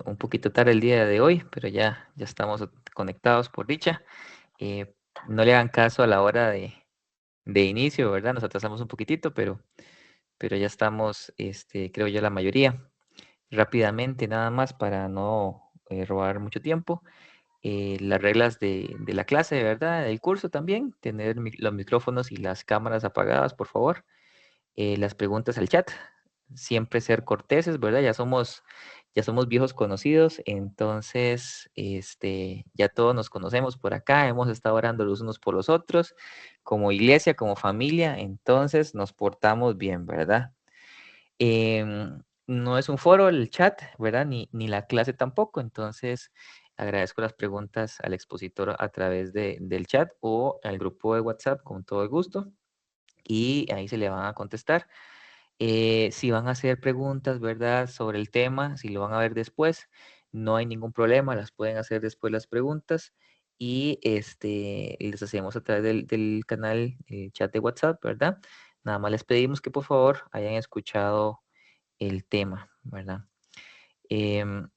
un poquito tarde el día de hoy, pero ya estamos conectados por dicha. Eh, no le hagan caso a la hora de inicio, ¿verdad? Nos atrasamos un poquitito, pero ya estamos, creo yo, la mayoría. Rápidamente, nada más para no robar mucho tiempo. Las reglas de la clase, ¿verdad? Del curso también, tener los micrófonos y las cámaras apagadas, por favor. Las preguntas al chat, siempre ser corteses, ¿verdad? Ya somos viejos conocidos, entonces, ya todos nos conocemos por acá, hemos estado orando los unos por los otros, como iglesia, como familia, entonces nos portamos bien, ¿verdad? No es un foro el chat, ¿verdad? Ni la clase tampoco, entonces agradezco las preguntas al expositor a través del chat o al grupo de WhatsApp con todo el gusto y ahí se le van a contestar. Si van a hacer preguntas, ¿verdad? Sobre el tema, si lo van a ver después, no hay ningún problema, las pueden hacer después las preguntas y les hacemos a través del canal, chat de WhatsApp, ¿verdad? Nada más les pedimos que por favor hayan escuchado el tema, ¿verdad? Em,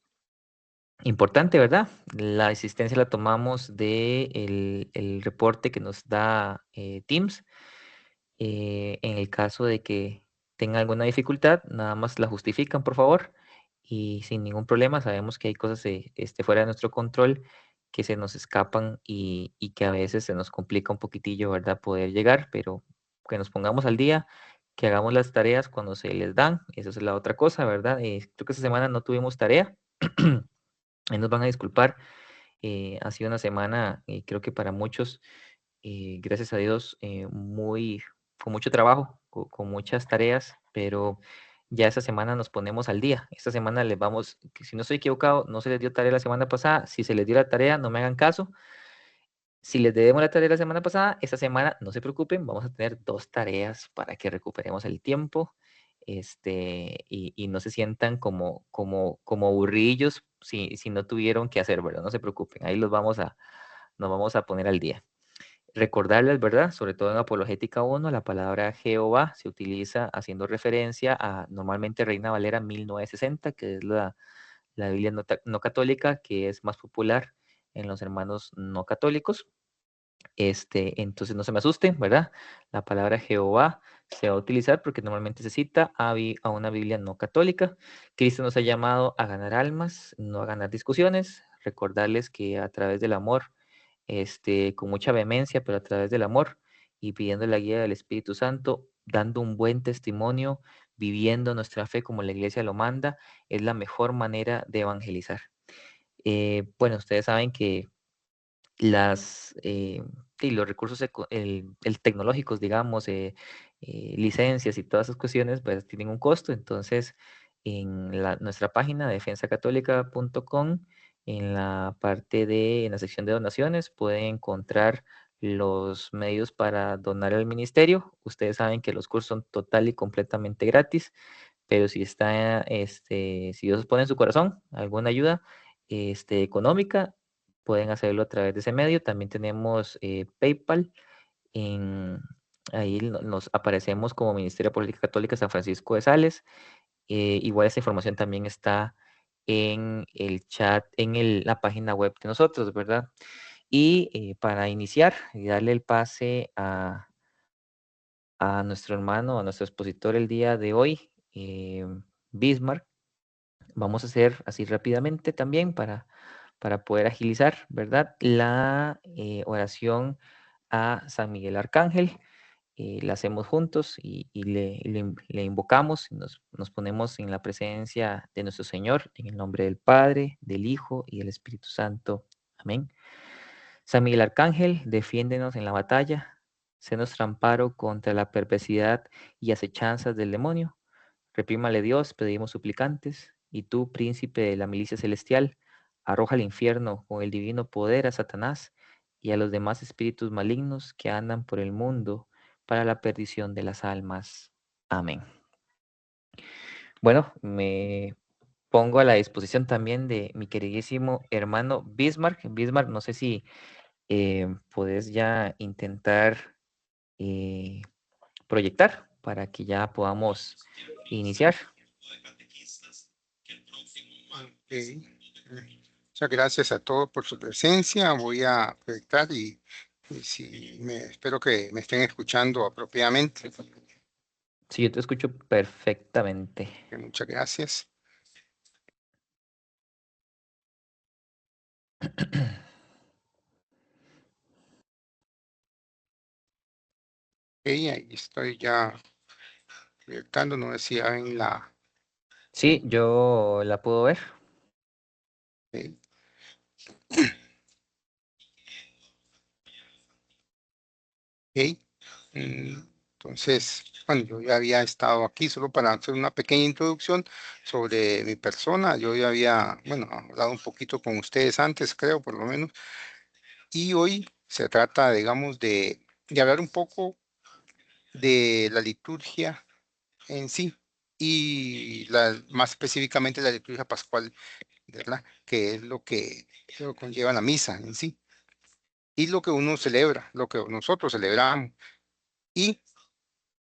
Importante, ¿verdad? La asistencia la tomamos de el reporte que nos da Teams. En el caso de que tengan alguna dificultad, nada más la justifican, por favor, y sin ningún problema. Sabemos que hay cosas fuera de nuestro control que se nos escapan y que a veces se nos complica un poquitillo, ¿verdad? Poder llegar, pero que nos pongamos al día, que hagamos las tareas cuando se les dan. Esa es la otra cosa, ¿verdad? Creo que esta semana no tuvimos tarea. Ahí nos van a disculpar. Ha sido una semana, creo que para muchos, gracias a Dios, con mucho trabajo, con muchas tareas, pero ya esta semana nos ponemos al día. Esta semana les vamos, que si no estoy equivocado, no se les dio tarea la semana pasada. Si se les dio la tarea, no me hagan caso. Si les debemos la tarea la semana pasada, esta semana no se preocupen, vamos a tener dos tareas para que recuperemos el tiempo, y no se sientan como burrillos si no tuvieron que hacer, ¿verdad? No se preocupen, ahí nos vamos a poner al día. Recordarles, ¿verdad? Sobre todo en Apologética 1, la palabra Jehová se utiliza haciendo referencia a normalmente Reina Valera 1960, que es la Biblia no católica, que es más popular en los hermanos no católicos. Entonces no se me asusten, ¿verdad? La palabra Jehová se va a utilizar porque normalmente se cita a una Biblia no católica. Cristo nos ha llamado a ganar almas, no a ganar discusiones. Recordarles que a través del amor, con mucha vehemencia, pero a través del amor y pidiendo la guía del Espíritu Santo, dando un buen testimonio, viviendo nuestra fe como la iglesia lo manda, es la mejor manera de evangelizar. Bueno, ustedes saben que sí, los recursos el tecnológicos, digamos, licencias y todas esas cuestiones, pues tienen un costo. Entonces, en nuestra página defensacatólica.com, en la sección de donaciones, pueden encontrar los medios para donar al ministerio. Ustedes saben que los cursos son total y completamente gratis, pero si Dios pone en su corazón alguna ayuda, económica, pueden hacerlo a través de ese medio. También tenemos PayPal. En, ahí nos aparecemos como Ministerio de Política Católica San Francisco de Sales. Igual esa información también está en el chat, la página web de nosotros, ¿verdad? Y para iniciar y darle el pase a nuestro hermano, a nuestro expositor el día de hoy, Bismarck, vamos a hacer así rápidamente también para poder agilizar, ¿verdad? La oración a San Miguel Arcángel. La hacemos juntos y le invocamos y nos ponemos en la presencia de nuestro Señor, en el nombre del Padre, del Hijo y del Espíritu Santo. Amén. San Miguel Arcángel, defiéndenos en la batalla, sé nuestro amparo contra la perversidad y acechanzas del demonio. Reprímale Dios, pedimos suplicantes, y tú, príncipe de la milicia celestial, arroja al infierno con el divino poder a Satanás y a los demás espíritus malignos que andan por el mundo para la perdición de las almas. Amén. Bueno, me pongo a la disposición también de mi queridísimo hermano Bismarck. Bismarck, no sé si puedes ya intentar eh, proyectar para que ya podamos iniciar. Muchas gracias a todos por su presencia. Voy a proyectar y espero que me estén escuchando apropiadamente. Sí, yo te escucho perfectamente. Muchas gracias. Ahí estoy ya proyectando, no decía en la... Sí, yo la puedo ver. ok, ok. Mm, Entonces, bueno, yo ya había estado aquí solo para hacer una pequeña introducción sobre mi persona. Yo ya había, bueno, hablado un poquito con ustedes antes, creo, por lo menos. Y hoy se trata, digamos, de hablar un poco de la liturgia en sí y más específicamente la liturgia pascual, ¿verdad? Que es lo que conlleva la misa en sí y lo que uno celebra, lo que nosotros celebramos. Y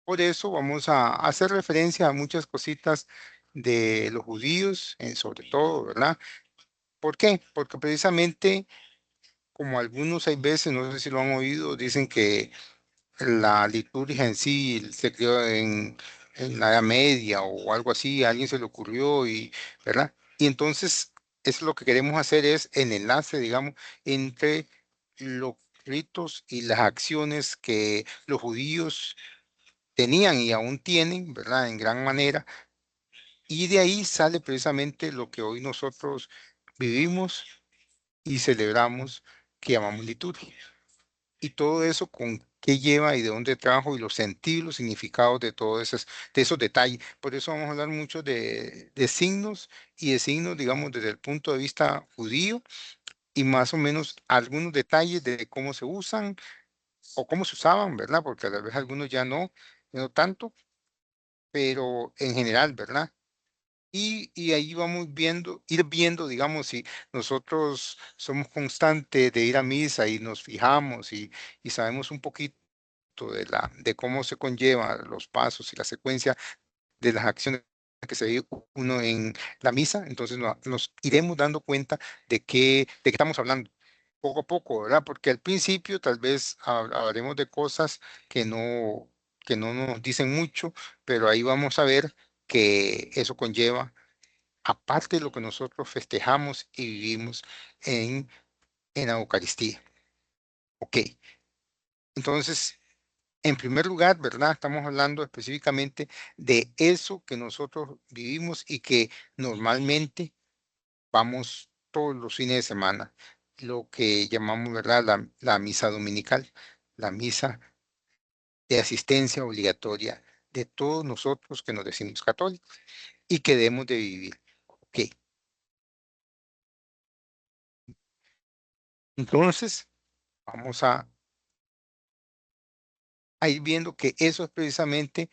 por eso vamos a hacer referencia a muchas cositas de los judíos, sobre todo, ¿verdad? ¿Por qué? Porque precisamente, como algunos hay veces, no sé si lo han oído, dicen que la liturgia en sí se creó en la Edad Media o algo así, a alguien se le ocurrió y, ¿verdad? Y entonces, es lo que queremos hacer es el enlace, digamos, entre los ritos y las acciones que los judíos tenían y aún tienen, ¿verdad? En gran manera. Y de ahí sale precisamente lo que hoy nosotros vivimos y celebramos, que llamamos liturgia. Y todo eso con qué lleva y de dónde trajo y los sentidos, los significados de esos detalles. Por eso vamos a hablar mucho de signos y de signos, digamos, desde el punto de vista judío y más o menos algunos detalles de cómo se usan o cómo se usaban, ¿verdad? Porque a la vez algunos ya no tanto, pero en general, ¿verdad? Y ahí vamos ir viendo, digamos, si nosotros somos constantes de ir a misa y nos fijamos y sabemos un poquito de cómo se conlleva los pasos y la secuencia de las acciones que se vive uno en la misa, entonces nos iremos dando cuenta de qué estamos hablando poco a poco, ¿verdad? Porque al principio tal vez hablaremos de cosas que no nos dicen mucho, pero ahí vamos a ver que eso conlleva, aparte de lo que nosotros festejamos y vivimos en la Eucaristía. Ok, entonces, en primer lugar, ¿verdad? Estamos hablando específicamente de eso que nosotros vivimos y que normalmente vamos todos los fines de semana, lo que llamamos, ¿verdad? La misa dominical, la misa de asistencia obligatoria de todos nosotros que nos decimos católicos y que debemos de vivir. Ok, entonces vamos a ir viendo que eso es precisamente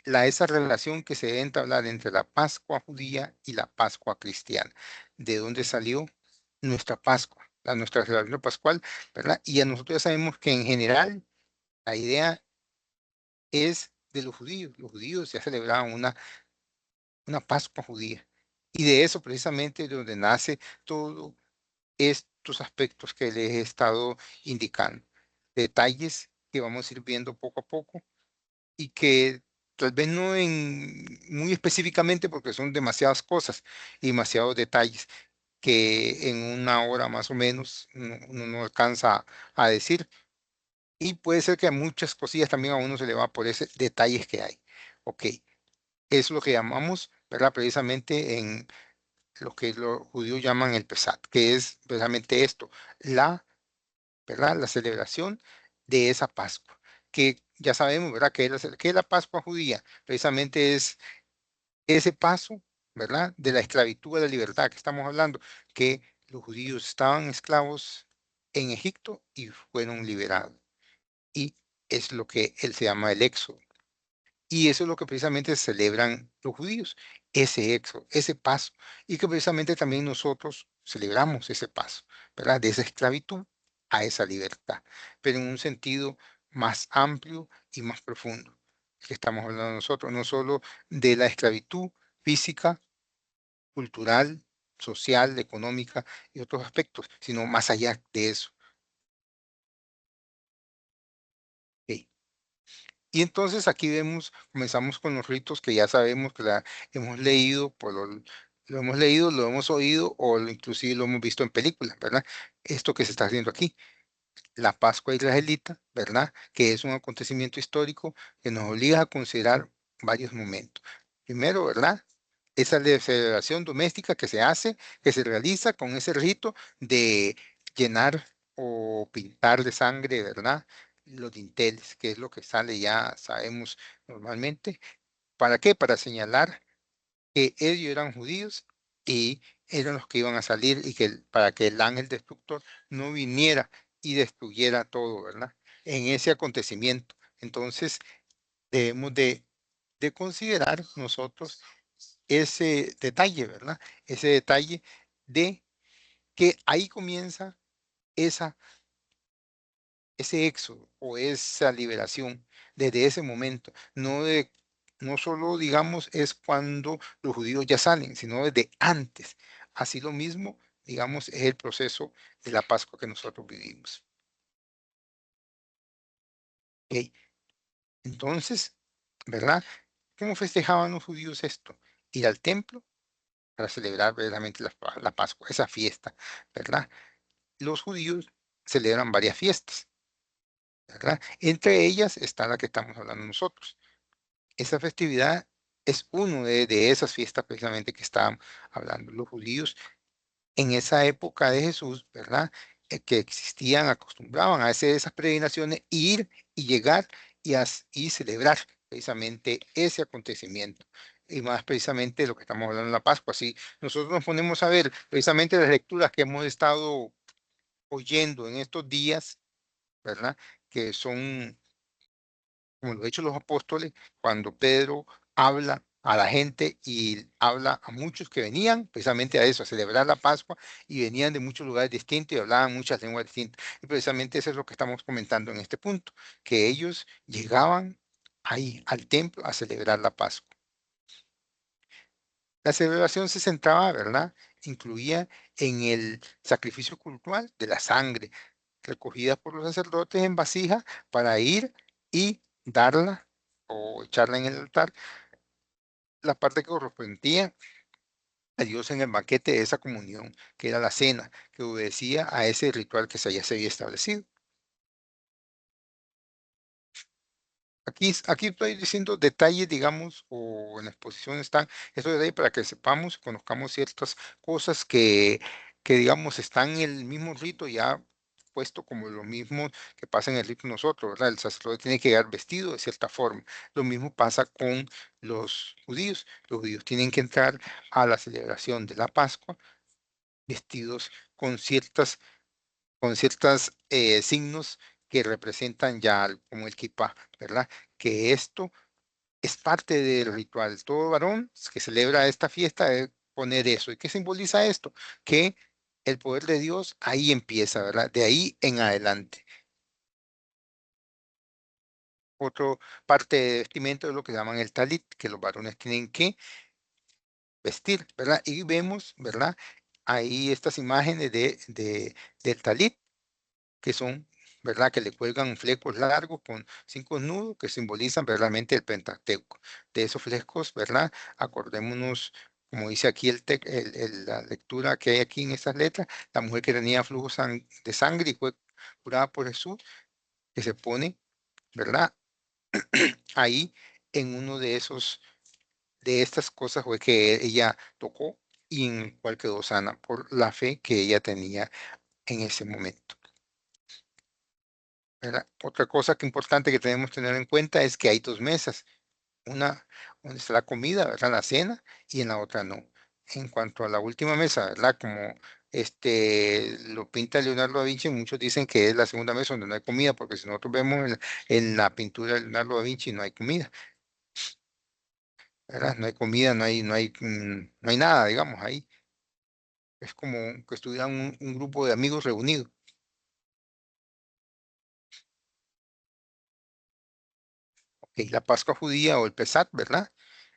esa relación que se debe entablar entre la Pascua judía y la Pascua cristiana, de dónde salió nuestra Pascua, nuestra celebración pascual, ¿verdad? Y a nosotros ya sabemos que en general la idea es de los judíos. Los judíos ya celebraban una Pascua judía. Y de eso precisamente es de donde nace todos estos aspectos que les he estado indicando. Detalles que vamos a ir viendo poco a poco y que tal vez no muy específicamente porque son demasiadas cosas y demasiados detalles que en una hora más o menos uno no alcanza a decir. Y puede ser que a muchas cosillas también a uno se le va por esos detalles que hay. Ok, es lo que llamamos, ¿verdad? Precisamente en lo que los judíos llaman el Pesat, que es precisamente esto, ¿verdad? La celebración de esa Pascua, que ya sabemos, ¿verdad? Que la Pascua judía precisamente es ese paso, ¿verdad? De la esclavitud a la libertad que estamos hablando, que los judíos estaban esclavos en Egipto y fueron liberados. Y es lo que él se llama el éxodo. Y eso es lo que precisamente celebran los judíos, ese éxodo, ese paso. Y que precisamente también nosotros celebramos ese paso, ¿verdad? De esa esclavitud a esa libertad, pero en un sentido más amplio y más profundo. Que estamos hablando nosotros, no solo de la esclavitud física, cultural, social, económica y otros aspectos, sino más allá de eso. Ok. Y entonces aquí vemos, comenzamos con los ritos que ya sabemos que la hemos leído, lo hemos leído, lo hemos oído o inclusive lo hemos visto en películas, ¿verdad? Esto que se está haciendo aquí, la Pascua israelita, ¿verdad? Que es un acontecimiento histórico que nos obliga a considerar varios momentos. Primero, ¿verdad? Esa celebración doméstica que se hace, que se realiza con ese rito de llenar o pintar de sangre, ¿verdad? Los dinteles, que es lo que sale, ya sabemos normalmente. ¿Para qué? Para señalar que ellos eran judíos y eran los que iban a salir y que para que el ángel destructor no viniera y destruyera todo, ¿verdad? En ese acontecimiento. Entonces, debemos de considerar nosotros ese detalle, ¿verdad? Ese detalle de que ahí comienza esa, ese éxodo o esa liberación desde ese momento, no solo digamos es cuando los judíos ya salen, sino desde antes. Así lo mismo, digamos, es el proceso de la Pascua que nosotros vivimos. Ok. Entonces, ¿verdad? ¿Cómo festejaban los judíos esto? Ir al templo para celebrar verdaderamente la Pascua, esa fiesta, ¿verdad? Los judíos celebran varias fiestas, ¿verdad? Entre ellas está la que estamos hablando nosotros. Esa festividad es uno de esas fiestas precisamente que estábamos hablando. Los judíos en esa época de Jesús, ¿verdad? Que existían, acostumbraban a hacer esas peregrinaciones, ir y llegar y celebrar precisamente ese acontecimiento. Y más precisamente lo que estamos hablando en la Pascua. Si nosotros nos ponemos a ver precisamente las lecturas que hemos estado oyendo en estos días, ¿verdad? Que son como lo han hecho los apóstoles, cuando Pedro habla a la gente y habla a muchos que venían precisamente a eso, a celebrar la Pascua y venían de muchos lugares distintos y hablaban muchas lenguas distintas. Y precisamente eso es lo que estamos comentando en este punto, que ellos llegaban ahí al templo a celebrar la Pascua. La celebración se centraba, ¿verdad? Incluía en el sacrificio cultural de la sangre, recogida por los sacerdotes en vasija para ir y darla o echarla en el altar, la parte que correspondía a Dios en el banquete de esa comunión, que era la cena, que obedecía a ese ritual que se había establecido. Aquí estoy diciendo detalles, digamos, o en la exposición están estos detalles para que sepamos, conozcamos ciertas cosas que digamos, están en el mismo rito ya puesto como lo mismo que pasa en el rito nosotros, ¿verdad? El sacerdote tiene que llegar vestido de cierta forma. Lo mismo pasa con los judíos. Los judíos tienen que entrar a la celebración de la Pascua vestidos con ciertas signos que representan ya como el kippah, ¿verdad? Que esto es parte del ritual. Todo varón que celebra esta fiesta debe poner eso. ¿Y qué simboliza esto? Que el poder de Dios ahí empieza, ¿verdad? De ahí en adelante. Otro parte de vestimenta es lo que llaman el talit, que los varones tienen que vestir, ¿verdad? Y vemos, ¿verdad? Ahí estas imágenes del talit que son, ¿verdad? Que le cuelgan flecos largos con 5 nudos que simbolizan verdaderamente el Pentateuco. De esos flecos, ¿verdad? Acordémonos, como dice aquí la lectura que hay aquí en estas letras, la mujer que tenía flujo de sangre y fue curada por Jesús, que se pone, ¿verdad? Ahí en uno de estas cosas fue que ella tocó y en el cual quedó sana por la fe que ella tenía en ese momento. ¿Verdad? Otra cosa que importante que tenemos que tener en cuenta es que hay dos mesas, una donde está la comida, ¿verdad? La cena, y en la otra no. En cuanto a la última mesa, ¿verdad? Como lo pinta Leonardo da Vinci, muchos dicen que es la segunda mesa donde no hay comida, porque si nosotros vemos en la pintura de Leonardo da Vinci no hay comida, ¿verdad? No hay comida, no hay nada, digamos, ahí. Es como que estuvieran un grupo de amigos reunidos. Ok, la Pascua judía o el Pesat, ¿verdad?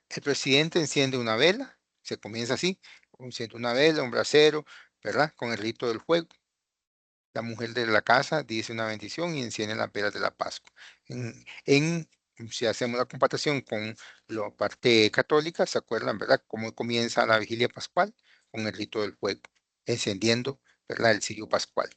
El presidente enciende una vela, se comienza así, enciende una vela, un brasero, ¿verdad? Con el rito del fuego. La mujer de la casa dice una bendición y enciende las velas de la Pascua. Si hacemos la comparación con la parte católica, ¿se acuerdan, verdad? Cómo comienza la vigilia pascual con el rito del fuego, encendiendo, ¿verdad? El cirio pascual,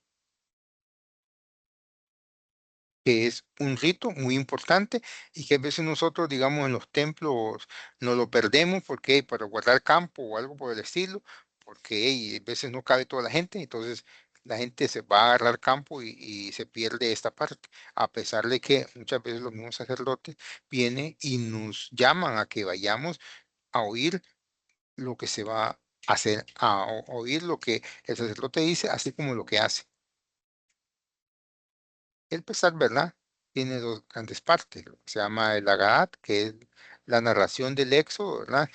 que es un rito muy importante y que a veces nosotros, digamos, en los templos no lo perdemos porque para guardar campo o algo por el estilo, porque a veces no cabe toda la gente, entonces la gente se va a agarrar campo y se pierde esta parte, a pesar de que muchas veces los mismos sacerdotes vienen y nos llaman a que vayamos a oír lo que se va a hacer, a oír lo que el sacerdote dice, así como lo que hace. El pesar, ¿verdad? Tiene dos grandes partes, lo que se llama el Agaat, que es la narración del Éxodo, ¿verdad?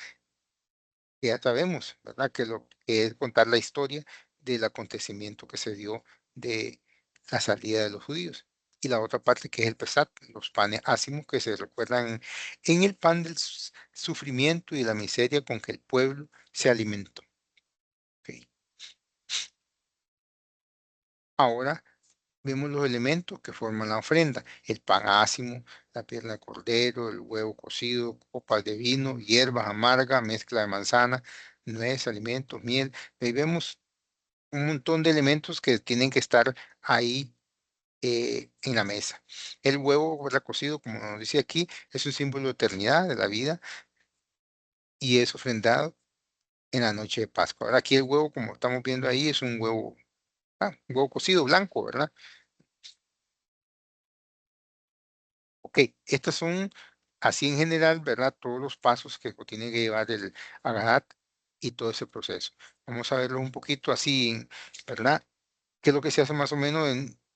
Que ya sabemos, ¿verdad? Que lo que es contar la historia del acontecimiento que se dio de la salida de los judíos. Y la otra parte que es el Pesat, los panes ácimos que se recuerdan en el pan del sufrimiento y la miseria con que el pueblo se alimentó. Ok. Ahora vemos los elementos que forman la ofrenda: el pan ácimo, la pierna de cordero, el huevo cocido, copas de vino, hierbas amargas, mezcla de manzana, nuez, alimentos, miel. Ahí vemos un montón de elementos que tienen que estar ahí en la mesa. El huevo, ¿verdad? Cocido, como nos dice aquí, es un símbolo de eternidad, de la vida, y es ofrendado en la noche de Pascua. Ahora aquí el huevo, como estamos viendo ahí, es un huevo cocido blanco, ¿verdad? Ok, estos son, así en general, ¿verdad? Todos los pasos que tiene que llevar el Agadat y todo ese proceso. Vamos a verlo un poquito así, ¿verdad? ¿Qué es lo que se hace más o menos,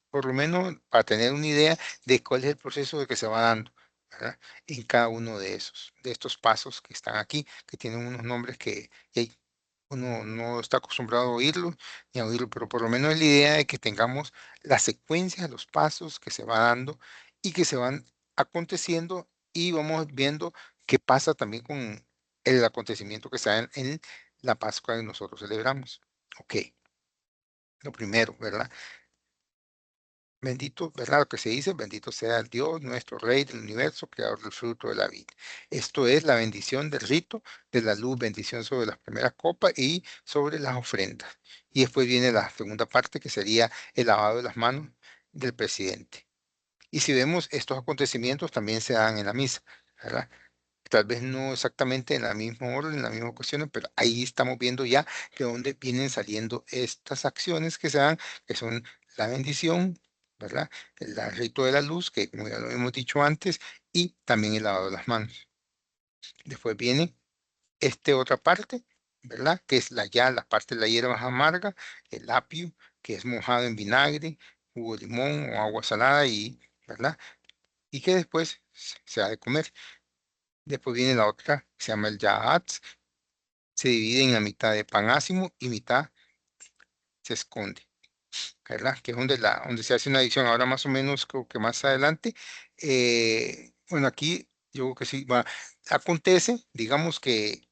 por lo menos para tener una idea de cuál es el proceso de que se va dando, ¿verdad? En cada uno de estos pasos que están aquí, que tienen unos nombres que uno no está acostumbrado a oírlo ni a oírlo, pero por lo menos es la idea de que tengamos la secuencia de los pasos que se va dando y que se van aconteciendo y vamos viendo qué pasa también con el acontecimiento que está en la Pascua que nosotros celebramos. Ok, lo primero, ¿verdad? Bendito, ¿verdad? Lo que se dice, bendito sea el Dios, nuestro Rey del universo, creador del fruto de la vida. Esto es la bendición del rito de la luz, bendición sobre las primeras copas y sobre las ofrendas. Y después viene la segunda parte, que sería el lavado de las manos del presidente. Y si vemos, estos acontecimientos también se dan en la misa, ¿verdad? Tal vez no exactamente en la misma orden, en la misma cuestión, pero ahí estamos viendo ya de dónde vienen saliendo estas acciones que se dan, que son la bendición, ¿verdad? El rito de la luz, que como ya lo hemos dicho antes, y también el lavado de las manos. Después viene otra parte, ¿verdad? Que es la parte de la hierba amarga, el apio, que es mojado en vinagre, jugo de limón o agua salada, y, ¿verdad? Y que después se ha de comer. Después viene la otra, que se llama el Yahatz, se divide en la mitad de pan ácimo y mitad se esconde, ¿verdad? Que es donde se hace una adición. Ahora más o menos, creo que más adelante, bueno, aquí yo creo que sí va, acontece, digamos que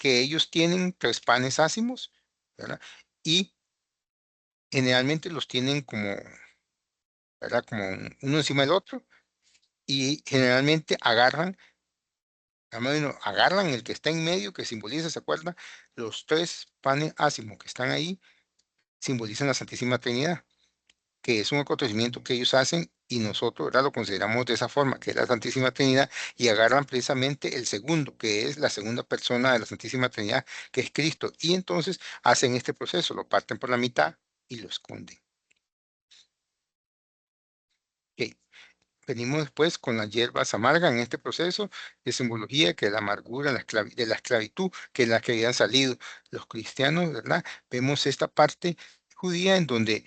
ellos tienen tres panes ácimos, ¿verdad? Y generalmente los tienen como, ¿verdad? Como uno encima del otro y generalmente agarran el que está en medio, que simboliza, ¿se acuerdan? Los tres panes ácimos que están ahí simbolizan la Santísima Trinidad, que es un acontecimiento que ellos hacen y nosotros, ¿verdad? Lo consideramos de esa forma, que es la Santísima Trinidad, y agarran precisamente el segundo, que es la segunda persona de la Santísima Trinidad, que es Cristo, y entonces hacen este proceso, lo parten por la mitad y lo esconden. Ok. Venimos después con las hierbas amargas en este proceso de simbología, que es la amargura de la esclavitud, que es la que habían salido los cristianos, ¿verdad? Vemos esta parte judía en donde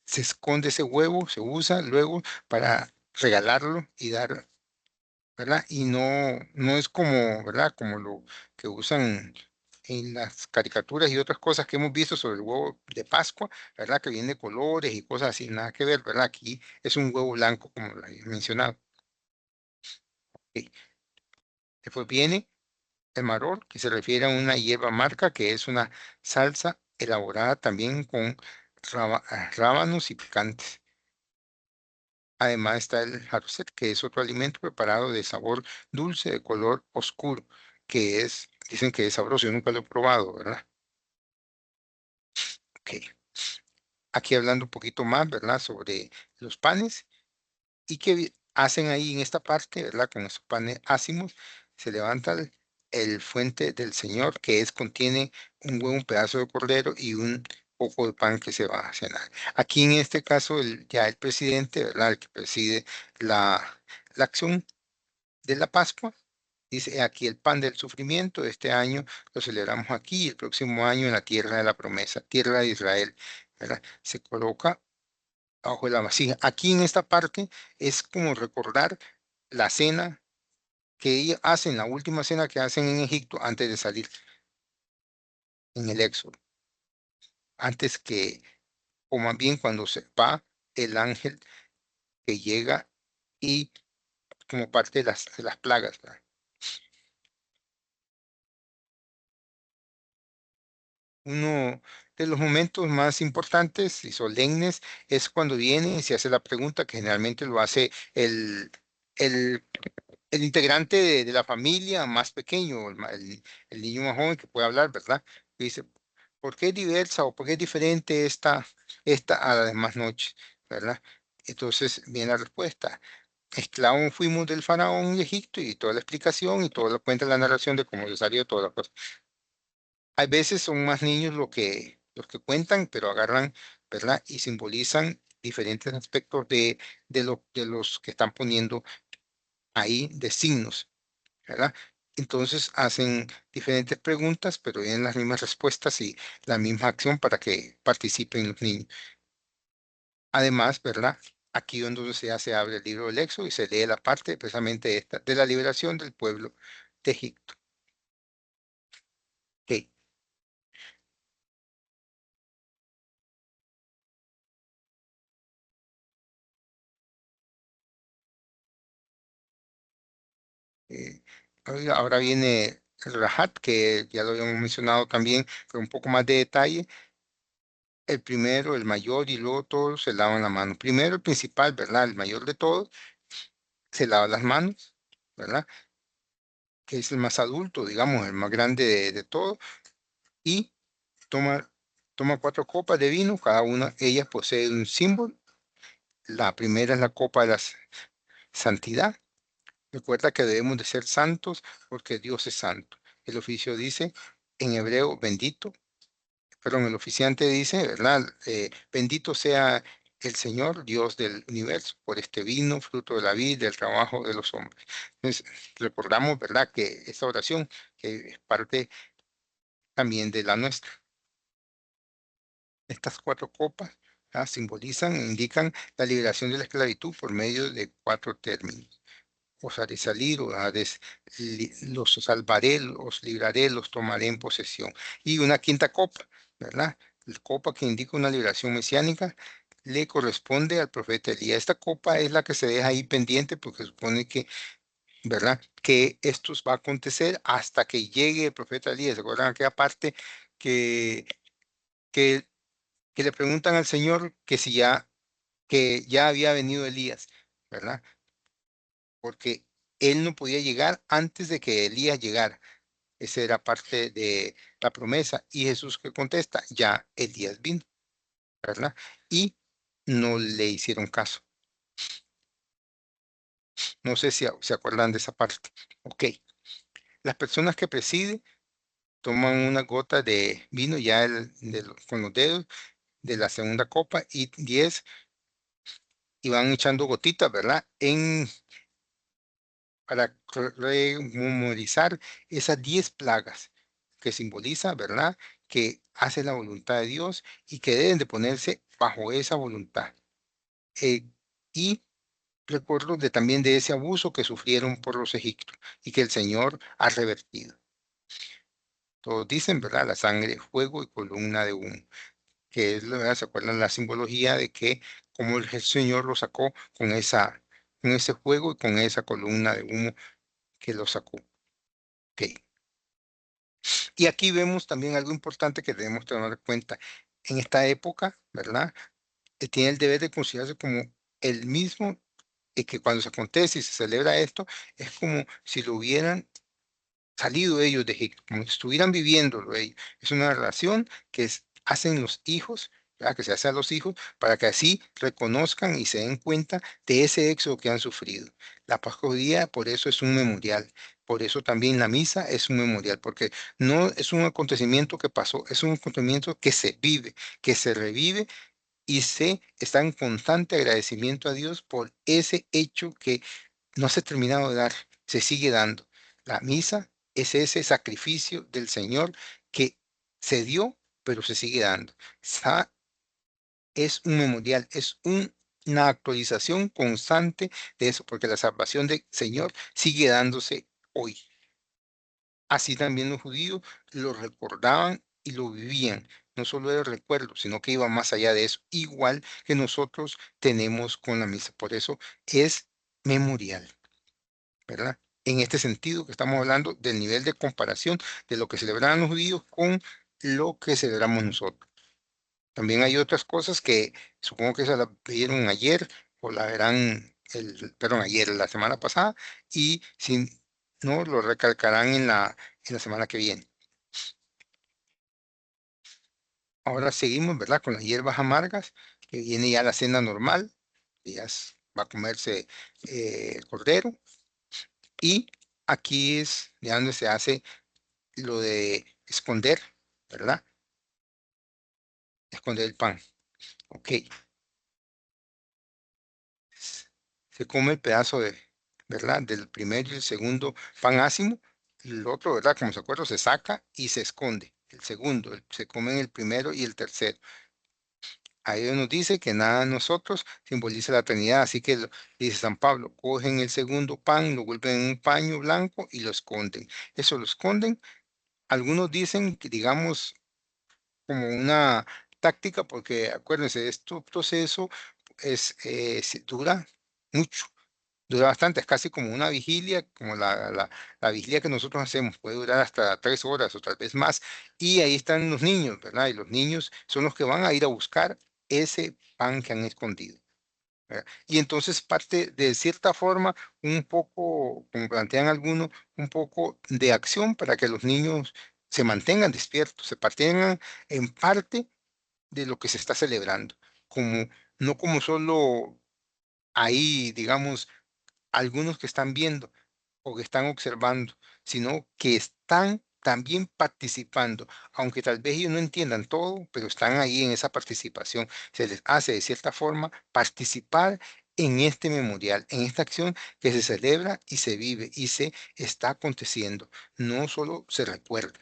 se esconde ese huevo, se usa luego para regalarlo y dar, ¿verdad? Y no es como, ¿verdad? Como lo que usan en las caricaturas y otras cosas que hemos visto sobre el huevo de Pascua, ¿verdad? Que viene de colores y cosas así, nada que ver, ¿verdad? Aquí es un huevo blanco, como lo he mencionado. Ok. Después viene El maror, que se refiere a una hierba amarga, que es una salsa elaborada también con rábanos y picantes. Además está el harset, que es otro alimento preparado de sabor dulce, de color oscuro, dicen que es sabroso, yo nunca lo he probado, ¿verdad? Ok. Aquí hablando un poquito más, ¿verdad? Sobre los panes y que hacen ahí en esta parte, ¿verdad? Con esos panes ácimos, se levanta el fuente del Señor, que contiene un huevo, un pedazo de cordero y un poco de pan que se va a cenar. Aquí en este caso, ya el presidente, ¿verdad? El que preside la, la acción de la Pascua. Dice, "He aquí el pan del sufrimiento, este año lo celebramos aquí y el próximo año en la tierra de la promesa, tierra de Israel, ¿verdad? Se coloca bajo la vasija. Aquí en esta parte es como recordar la cena que ellos hacen, la última cena que hacen en Egipto antes de salir en el Éxodo, antes que, o más bien cuando se va el ángel que llega y como parte de las plagas, ¿verdad? Uno de los momentos más importantes y solemnes es cuando viene y se hace la pregunta, que generalmente lo hace el el integrante de la familia más pequeño, el niño más joven que puede hablar, ¿verdad? Y dice, ¿por qué es diversa o por qué es diferente esta a las demás noches? ¿Verdad? Entonces viene la respuesta. Esclavos fuimos del faraón de Egipto y toda la explicación y todo lo cuenta la narración de cómo se salió toda la cosa. Hay veces son más niños los que cuentan, pero agarran, ¿verdad? Y simbolizan diferentes aspectos de los que están poniendo ahí de signos, ¿verdad? Entonces hacen diferentes preguntas, pero tienen las mismas respuestas y la misma acción para que participen los niños. Además, ¿verdad? Aquí donde se abre el libro del Éxodo y se lee la parte precisamente esta, de la liberación del pueblo de Egipto. Ok, eh, ahora viene el Rahat, que ya lo habíamos mencionado también, pero un poco más de detalle. El primero, el mayor, y luego todos se lavan la mano. Primero el principal, ¿verdad? El mayor de todos se lava las manos, ¿verdad? Que es el más adulto, digamos, el más grande de todos, y toma, toma 4 copas de vino, cada una, ellas posee un símbolo. La primera es la copa de la santidad. Recuerda que debemos de ser santos porque Dios es santo. El oficio dice en hebreo, bendito, perdón, el oficiante dice, ¿verdad? Bendito sea el Señor, Dios del universo, por este vino, fruto de la vida, del trabajo de los hombres. Entonces, recordamos, ¿verdad? Que esta oración, que es parte también de la nuestra. Estas 4 copas, simbolizan e indican la liberación de la esclavitud por medio de 4 términos. Os haré salir, los salvaré, los libraré, los tomaré en posesión. Y una quinta copa, ¿verdad? La copa que indica una liberación mesiánica le corresponde al profeta Elías. Esta copa es la que se deja ahí pendiente porque supone que, ¿verdad? Que esto va a acontecer hasta que llegue el profeta Elías. ¿Se acuerdan aquella parte que, que, que le preguntan al Señor que ya había venido Elías, ¿verdad? Porque él no podía llegar antes de que Elías llegara. Esa era parte de la promesa. Y Jesús que contesta, ya Elías vino, ¿verdad? Y no le hicieron caso. No sé si se acuerdan de esa parte. Ok, las personas que presiden toman una gota de vino ya con los dedos de la segunda copa y 10 y van echando gotitas, ¿verdad? Para memorizar esas 10 plagas que simboliza, ¿verdad? Que hace la voluntad de Dios y que deben de ponerse bajo esa voluntad. Eh, y recuerdo también de ese abuso que sufrieron por los egipcios y que el Señor ha revertido. Todos dicen, ¿verdad? La sangre, fuego y columna de humo, que es, ¿verdad? ¿Se acuerdan la simbología de que como el Señor lo sacó con ese fuego y con esa columna de humo que lo sacó? Ok. Y aquí vemos también algo importante que debemos tomar en cuenta. En esta época, ¿verdad? Tiene el deber de considerarse como el mismo, que cuando se acontece y se celebra esto, es como si lo hubieran salido ellos de Egipto, como si estuvieran viviéndolo ellos. Es una relación que hacen los hijos, ¿verdad? Que se hace a los hijos para que así reconozcan y se den cuenta de ese éxodo que han sufrido. La Pascua judía, por eso es un memorial. Por eso también la misa es un memorial, porque no es un acontecimiento que pasó, es un acontecimiento que se vive, que se revive y se está en constante agradecimiento a Dios por ese hecho que no se ha terminado de dar, se sigue dando. La misa es ese sacrificio del Señor que se dio, pero se sigue dando. Es un memorial, una actualización constante de eso, porque la salvación del Señor sigue dándose hoy. Así también los judíos lo recordaban y lo vivían. No solo era el recuerdo, sino que iba más allá de eso, igual que nosotros tenemos con la misa. Por eso es memorial. ¿Verdad? En este sentido que estamos hablando del nivel de comparación de lo que celebraban los judíos con lo que celebramos nosotros. También hay otras cosas que supongo que se las vieron ayer o la verán perdón, ayer, la semana pasada, y si no, lo recalcarán en la semana que viene. Ahora seguimos, ¿verdad? Con las hierbas amargas, que viene ya la cena normal, que va a comerse el cordero, y aquí es ya donde se hace lo de esconder, ¿verdad? Esconder el pan. Ok. Se come el pedazo ¿verdad? Del primero y el segundo pan ácimo. El otro, ¿verdad? Como se acuerda, se saca y se esconde. El segundo, se comen el primero y el tercero. Ahí nos dice que nada de nosotros simboliza la Trinidad, así que dice San Pablo, cogen el segundo pan, lo vuelven en un paño blanco y lo esconden. Eso lo esconden. Algunos dicen que, digamos, como una táctica, porque acuérdense, este proceso dura mucho, dura bastante, es casi como una vigilia, como la vigilia que nosotros hacemos, puede durar hasta 3 horas o tal vez más, y ahí están los niños, ¿verdad? Y los niños son los que van a ir a buscar ese pan que han escondido. ¿Verdad? Y entonces parte de cierta forma, un poco, como plantean algunos, un poco de acción para que los niños se mantengan despiertos, se mantengan en parte de lo que se está celebrando, como no como solo ahí, digamos, algunos que están viendo o que están observando, sino que están también participando, aunque tal vez ellos no entiendan todo, pero están ahí en esa participación. Se les hace de cierta forma participar en este memorial, en esta acción que se celebra y se vive y se está aconteciendo, no solo se recuerda.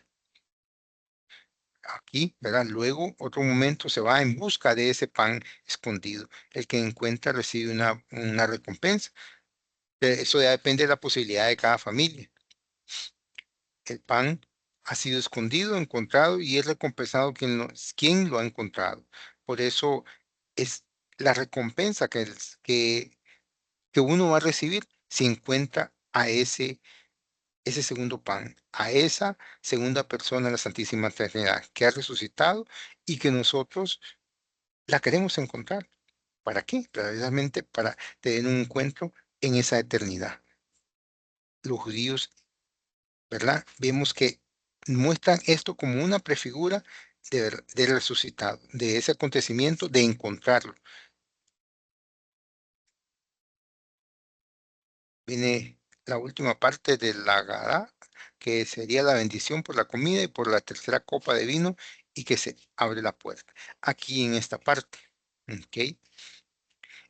Aquí, ¿verdad? Luego, otro momento, se va en busca de ese pan escondido. El que encuentra recibe una recompensa. Eso ya depende de la posibilidad de cada familia. El pan ha sido escondido, encontrado y es recompensado quien lo ha encontrado. Por eso es la recompensa que uno va a recibir si encuentra a ese segundo pan, a esa segunda persona de la Santísima Trinidad que ha resucitado y que nosotros la queremos encontrar. ¿Para qué? Precisamente para tener un encuentro en esa eternidad. Los judíos, ¿verdad? Vemos que muestran esto como una prefigura del resucitado, de ese acontecimiento, de encontrarlo. Viene la última parte de la Agadá, que sería la bendición por la comida y por la tercera copa de vino, y que se abre la puerta. Aquí en esta parte, ¿ok?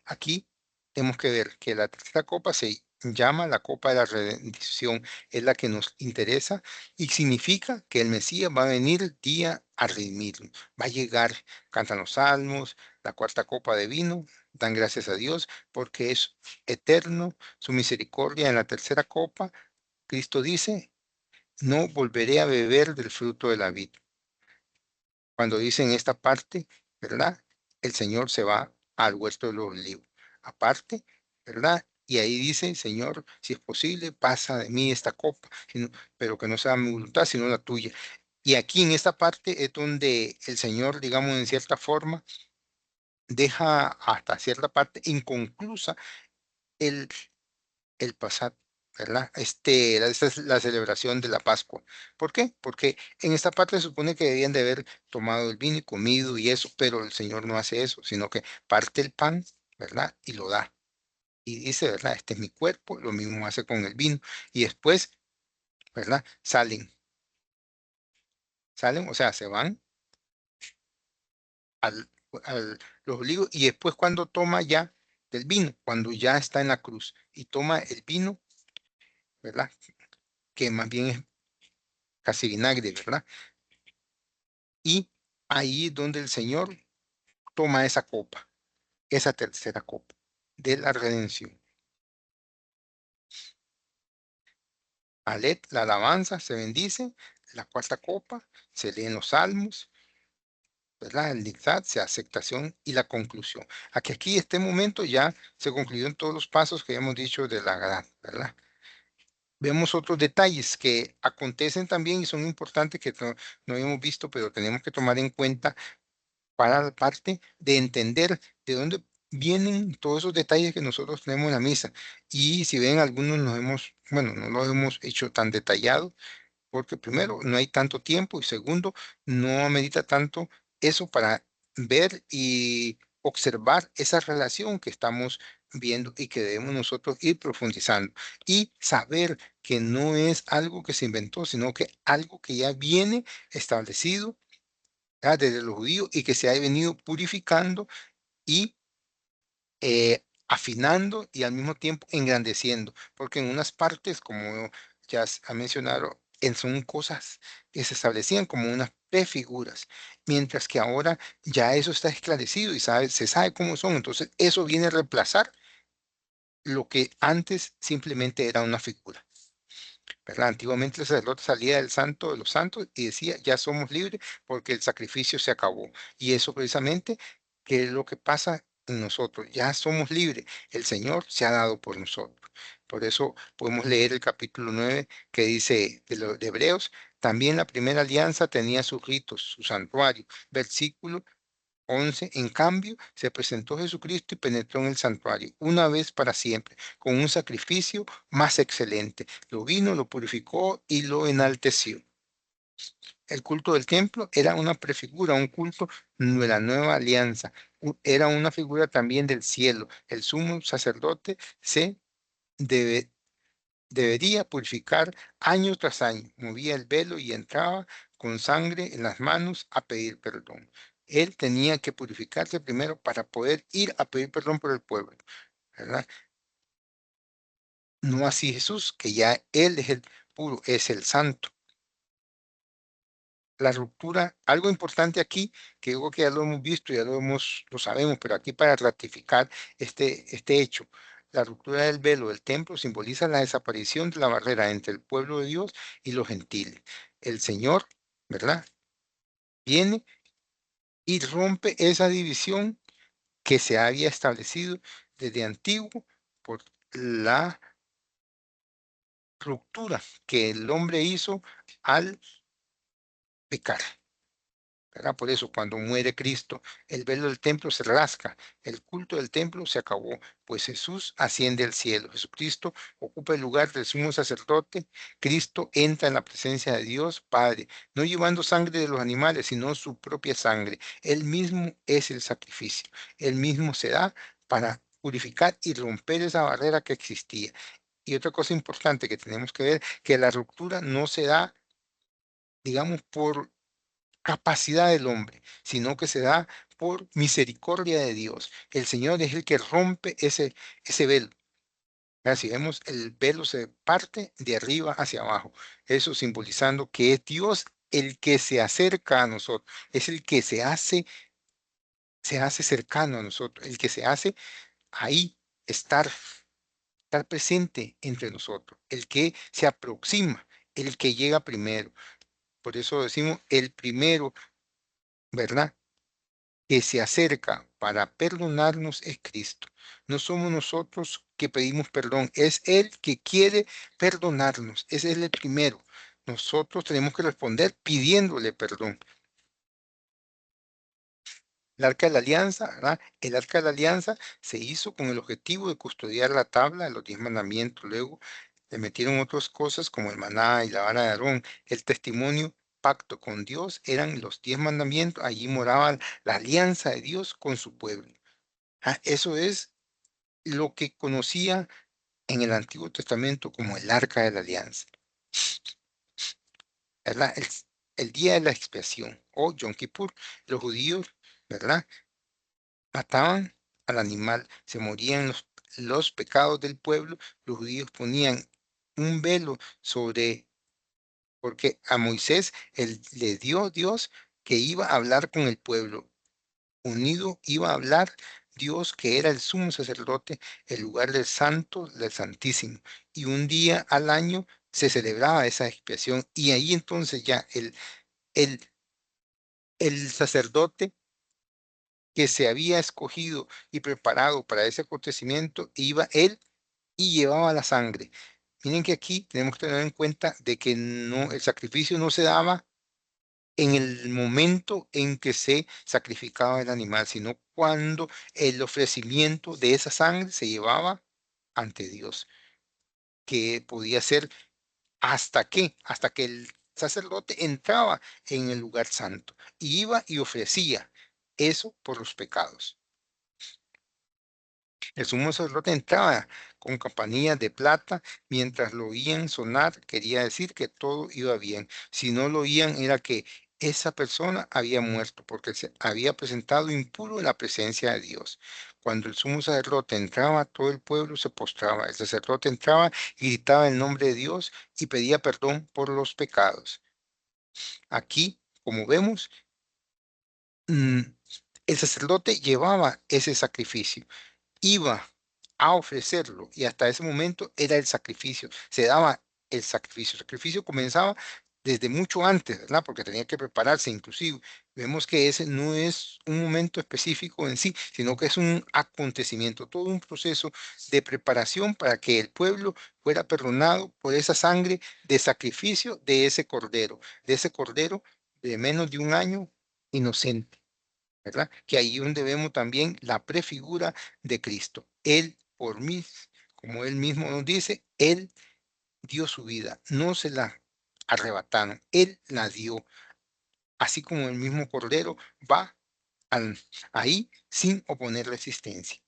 Aquí tenemos que ver que la tercera copa se llama la copa de la redención, es la que nos interesa y significa que el Mesías va a venir el día a redimirnos, va a llegar, cantan los salmos, la cuarta copa de vino, dan gracias a Dios porque es eterno su misericordia. En la tercera copa, Cristo dice, no volveré a beber del fruto de la vid. Cuando dice en esta parte, ¿verdad? El Señor se va al huerto de los olivos. Aparte, ¿verdad? Y ahí dice, Señor, si es posible, pasa de mí esta copa, pero que no sea mi voluntad, sino la tuya. Y aquí en esta parte es donde el Señor, digamos, en cierta forma, deja hasta cierta parte inconclusa el, el pasar, ¿verdad? Esta es la celebración de la Pascua. ¿Por qué? Porque en esta parte se supone que debían de haber tomado el vino y comido y eso, pero el Señor no hace eso, sino que parte el pan, ¿verdad? Y lo da. Y dice, ¿verdad? Este es mi cuerpo, lo mismo hace con el vino. Y después, ¿verdad? Salen, o sea, se van al, los olivos y después cuando toma ya del vino, cuando ya está en la cruz y toma el vino, ¿verdad? Que más bien es casi vinagre, ¿verdad? Y ahí es donde el Señor toma esa copa, esa tercera copa de la redención. Alet, la alabanza, se bendice, la cuarta copa, se leen los salmos, ¿verdad? El dictat, se aceptación y la conclusión. Aquí este momento ya se concluyó en todos los pasos que hemos dicho de la Gadá, ¿verdad? Vemos otros detalles que acontecen también y son importantes que no habíamos visto, pero tenemos que tomar en cuenta para la parte de entender de dónde vienen todos esos detalles que nosotros tenemos en la misa. Y si ven, algunos bueno, no los hemos hecho tan detallado porque primero, no hay tanto tiempo y segundo, no amerita tanto eso para ver y observar esa relación que estamos viendo y que debemos nosotros ir profundizando y saber que no es algo que se inventó, sino que algo que ya viene establecido desde los judíos y que se ha venido purificando y afinando y al mismo tiempo engrandeciendo, porque en unas partes, como ya ha mencionado, son cosas que se establecían como unas prefiguras, mientras que ahora ya eso está esclarecido y se sabe cómo son, entonces eso viene a reemplazar lo que antes simplemente era una figura. ¿Verdad? Antiguamente el sacerdote salía del santo de los santos y decía, ya somos libres porque el sacrificio se acabó. Y eso precisamente, ¿qué es lo que pasa en nosotros? Ya somos libres. El Señor se ha dado por nosotros. Por eso podemos leer el capítulo 9 que dice de Hebreos, también la primera alianza tenía sus ritos, su santuario. Versículo 11, en cambio, se presentó Jesucristo y penetró en el santuario una vez para siempre, con un sacrificio más excelente. Lo vino, lo purificó y lo enalteció. El culto del templo era una prefigura, un culto de la nueva alianza. Era una figura también del cielo. El sumo sacerdote se debe, debería purificar año tras año. Movía el velo y entraba con sangre en las manos a pedir perdón. Él tenía que purificarse primero para poder ir a pedir perdón por el pueblo, ¿verdad? No así Jesús, que ya Él es el puro, es el santo. La ruptura, algo importante aquí, que digo que ya lo hemos visto, lo sabemos, pero aquí para ratificar este hecho, la ruptura del velo del templo simboliza la desaparición de la barrera entre el pueblo de Dios y los gentiles. El Señor, ¿verdad? Viene y rompe esa división que se había establecido desde antiguo por la ruptura que el hombre hizo al pecar. ¿Verdad? Por eso, cuando muere Cristo, el velo del templo se rasga, el culto del templo se acabó, pues Jesús asciende al cielo. Jesucristo ocupa el lugar del sumo sacerdote. Cristo entra en la presencia de Dios Padre, no llevando sangre de los animales, sino su propia sangre. Él mismo es el sacrificio. Él mismo se da para purificar y romper esa barrera que existía. Y otra cosa importante que tenemos que ver, que la ruptura no se da, digamos, por capacidad del hombre, sino que se da por misericordia de Dios. El Señor es el que rompe ese velo. Si vemos, el velo se parte de arriba hacia abajo, eso simbolizando que es Dios el que se acerca a nosotros, es el que se hace cercano a nosotros, el que se hace ahí estar presente entre nosotros, el que se aproxima, el que llega primero. Por eso decimos el primero, ¿verdad? Que se acerca para perdonarnos es Cristo. No somos nosotros que pedimos perdón, es Él que quiere perdonarnos, ese es el primero. Nosotros tenemos que responder pidiéndole perdón. El Arca de la Alianza, ¿verdad? El Arca de la Alianza se hizo con el objetivo de custodiar la tabla de los 10 mandamientos. Luego le metieron otras cosas como el maná y la vara de Aarón. El testimonio, pacto con Dios, eran los 10 mandamientos. Allí moraba la alianza de Dios con su pueblo. Eso es lo que conocía en el Antiguo Testamento como el Arca de la Alianza. ¿Verdad? El día de la expiación o Yom Kippur, los judíos, ¿verdad? Mataban al animal, se morían los pecados del pueblo, los judíos ponían un velo sobre, porque a Moisés le dio Dios que iba a hablar con el pueblo, unido iba a hablar Dios que era el sumo sacerdote, el lugar del santo, del santísimo, y un día al año se celebraba esa expiación, y ahí entonces ya el, el sacerdote que se había escogido y preparado para ese acontecimiento, iba él y llevaba la sangre. Miren que aquí tenemos que tener en cuenta de que no, el sacrificio no se daba en el momento en que se sacrificaba el animal, sino cuando el ofrecimiento de esa sangre se llevaba ante Dios, que podía ser hasta que el sacerdote entraba en el lugar santo, y iba y ofrecía eso por los pecados. El sumo sacerdote entraba con campanillas de plata, mientras lo oían sonar, quería decir que todo iba bien. Si no lo oían, era que esa persona había muerto, porque se había presentado impuro en la presencia de Dios. Cuando el sumo sacerdote entraba, todo el pueblo se postraba. El sacerdote entraba y gritaba el nombre de Dios y pedía perdón por los pecados. Aquí, como vemos, mm, el sacerdote llevaba ese sacrificio, iba a ofrecerlo, y hasta ese momento era el sacrificio, se daba el sacrificio. El sacrificio comenzaba desde mucho antes, ¿verdad? Porque tenía que prepararse inclusive. Vemos que ese no es un momento específico en sí, sino que es un acontecimiento, todo un proceso de preparación para que el pueblo fuera perdonado por esa sangre de sacrificio de ese cordero de menos de un año inocente. ¿Verdad? Que ahí donde vemos también la prefigura de Cristo. Él por mí, como él mismo nos dice, él dio su vida, no se la arrebataron, él la dio, así como el mismo Cordero va ahí sin oponer resistencia.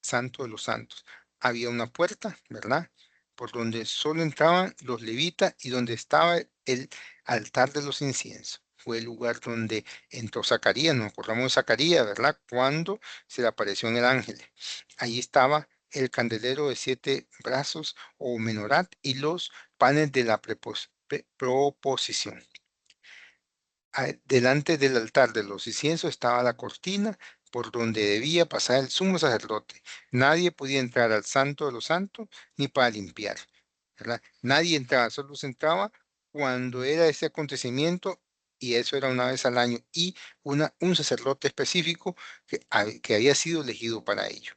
Santo de los santos. Había una puerta, ¿verdad? Por donde solo entraban los levitas y donde estaba el altar de los inciensos. Fue el lugar donde entró Zacarías, nos acordamos de Zacarías, ¿verdad? Cuando se le apareció en el ángel. Ahí estaba el candelero de 7 brazos o menorat y los panes de la proposición. Delante del altar de los inciensos estaba la cortina por donde debía pasar el sumo sacerdote. Nadie podía entrar al santo de los santos ni para limpiar, ¿verdad? Nadie entraba, solo se entraba cuando era ese acontecimiento, y eso era una vez al año, y un sacerdote específico que había sido elegido para ello.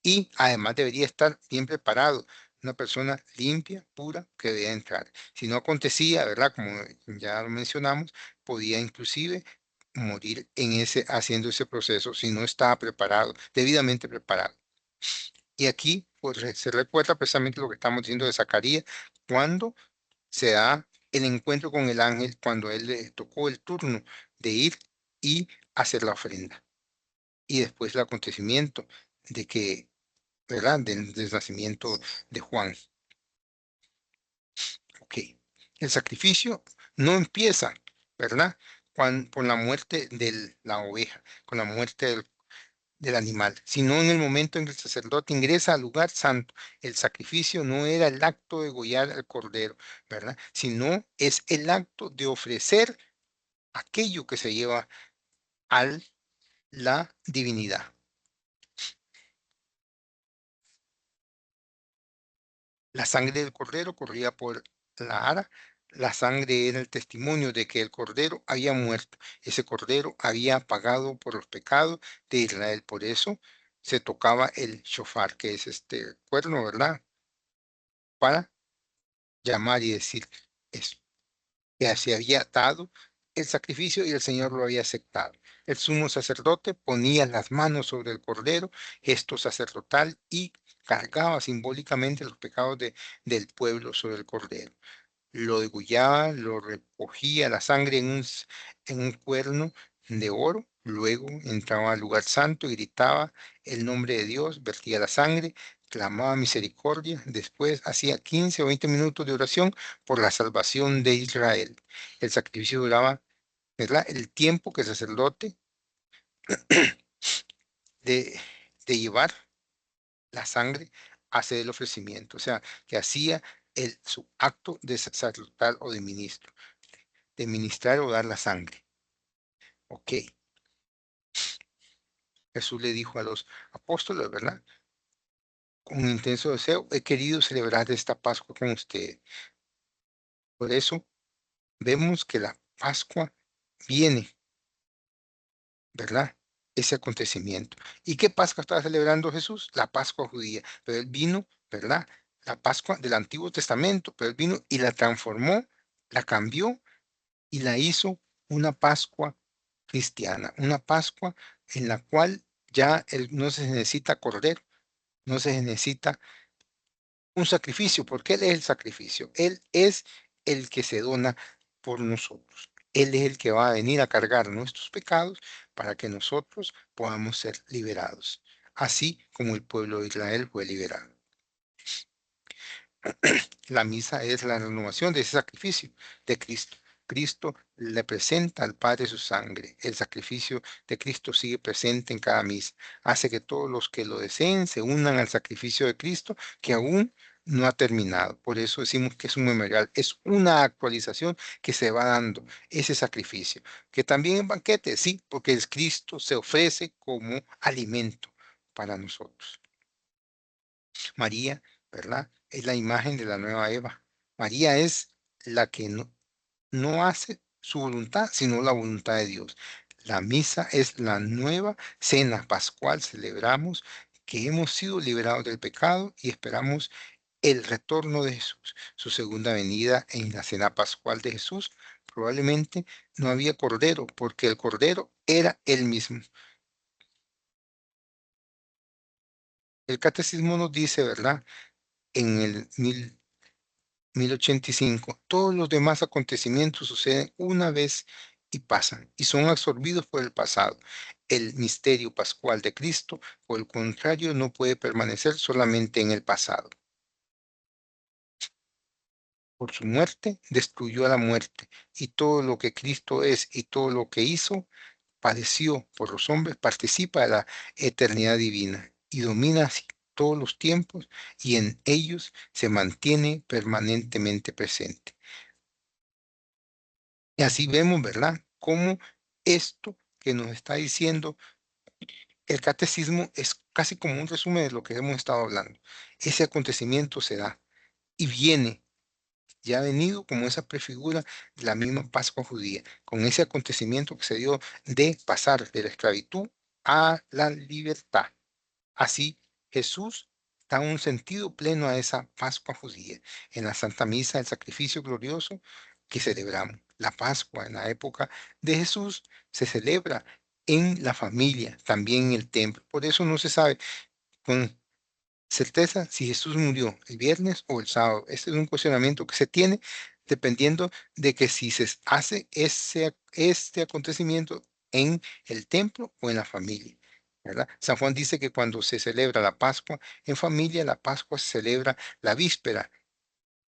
Y además debería estar bien preparado, una persona limpia, pura, que debía entrar. Si no acontecía, ¿verdad? Como ya lo mencionamos, podía inclusive morir haciendo ese proceso si no estaba preparado, debidamente preparado. Y aquí pues, se recuerda precisamente lo que estamos diciendo de Zacarías, cuando se da el encuentro con el ángel, cuando él le tocó el turno de ir y hacer la ofrenda. Y después el acontecimiento de que, ¿verdad? Del nacimiento de Juan. Ok. El sacrificio no empieza, ¿verdad? Con la muerte de la oveja, con la muerte del animal, sino en el momento en que el sacerdote ingresa al lugar santo. El sacrificio no era el acto de degollar al cordero, ¿verdad? Sino es el acto de ofrecer aquello que se lleva a la divinidad. La sangre del cordero corría por la ara, La sangre era el testimonio de que el cordero había muerto. Ese cordero había pagado por los pecados de Israel. Por eso se tocaba el shofar, que es este cuerno, ¿verdad? Para llamar y decir eso, que se había dado el sacrificio y el Señor lo había aceptado. El sumo sacerdote ponía las manos sobre el cordero, gesto sacerdotal, y cargaba simbólicamente los pecados del pueblo sobre el cordero. Lo degollaba, lo recogía la sangre en un cuerno de oro, luego entraba al lugar santo y gritaba el nombre de Dios, vertía la sangre, clamaba misericordia, después hacía 15 o 20 minutos de oración por la salvación de Israel. El sacrificio duraba, ¿verdad?, el tiempo que el sacerdote de, de llevar la sangre hace el ofrecimiento, o sea, que hacía su acto de sacerdotal o de ministro, de ministrar o dar la sangre. Ok, Jesús le dijo a los apóstoles, ¿verdad? Con intenso deseo, he querido celebrar esta Pascua con ustedes. Por eso vemos que la Pascua viene, ¿verdad? Ese acontecimiento. ¿Y qué Pascua estaba celebrando Jesús? La Pascua judía. Pero él vino, ¿verdad? La Pascua del Antiguo Testamento, pero él vino y la transformó, la cambió y la hizo una Pascua cristiana, una Pascua en la cual ya no se necesita cordero, no se necesita un sacrificio, porque Él es el sacrificio. Él es el que se dona por nosotros. Él es el que va a venir a cargar nuestros pecados para que nosotros podamos ser liberados, así como el pueblo de Israel fue liberado. La misa es la renovación de ese sacrificio de Cristo. Cristo le presenta al Padre su sangre. El sacrificio de Cristo sigue presente en cada misa. Hace que todos los que lo deseen se unan al sacrificio de Cristo que aún no ha terminado. Por eso decimos que es un memorial, es una actualización que se va dando, ese sacrificio. Que también en banquete, sí, porque el Cristo se ofrece como alimento para nosotros. María, ¿verdad? Es la imagen de la nueva Eva. María es la que no hace su voluntad, sino la voluntad de Dios. La misa es la nueva cena pascual. Celebramos que hemos sido liberados del pecado y esperamos el retorno de Jesús, su segunda venida en la cena pascual de Jesús. Probablemente no había cordero, porque el cordero era él mismo. El catecismo nos dice, ¿verdad? En el 1085. Todos los demás acontecimientos suceden una vez y pasan, y son absorbidos por el pasado. El misterio pascual de Cristo, por el contrario, no puede permanecer solamente en el pasado. Por su muerte, destruyó a la muerte, y todo lo que Cristo es y todo lo que hizo, padeció por los hombres, participa de la eternidad divina y domina así todos los tiempos, y en ellos se mantiene permanentemente presente. Y así vemos, ¿verdad? Cómo esto que nos está diciendo el catecismo es casi como un resumen de lo que hemos estado hablando. Ese acontecimiento se da y viene, ya ha venido como esa prefigura de la misma Pascua judía, con ese acontecimiento que se dio de pasar de la esclavitud a la libertad. Así, Jesús da un sentido pleno a esa Pascua judía. En la Santa Misa, el sacrificio glorioso que celebramos. La Pascua en la época de Jesús se celebra en la familia, también en el templo. Por eso no se sabe con certeza si Jesús murió el viernes o el sábado. Este es un cuestionamiento que se tiene dependiendo de que si se hace este acontecimiento en el templo o en la familia, ¿verdad? San Juan dice que cuando se celebra la Pascua en familia, la Pascua se celebra la víspera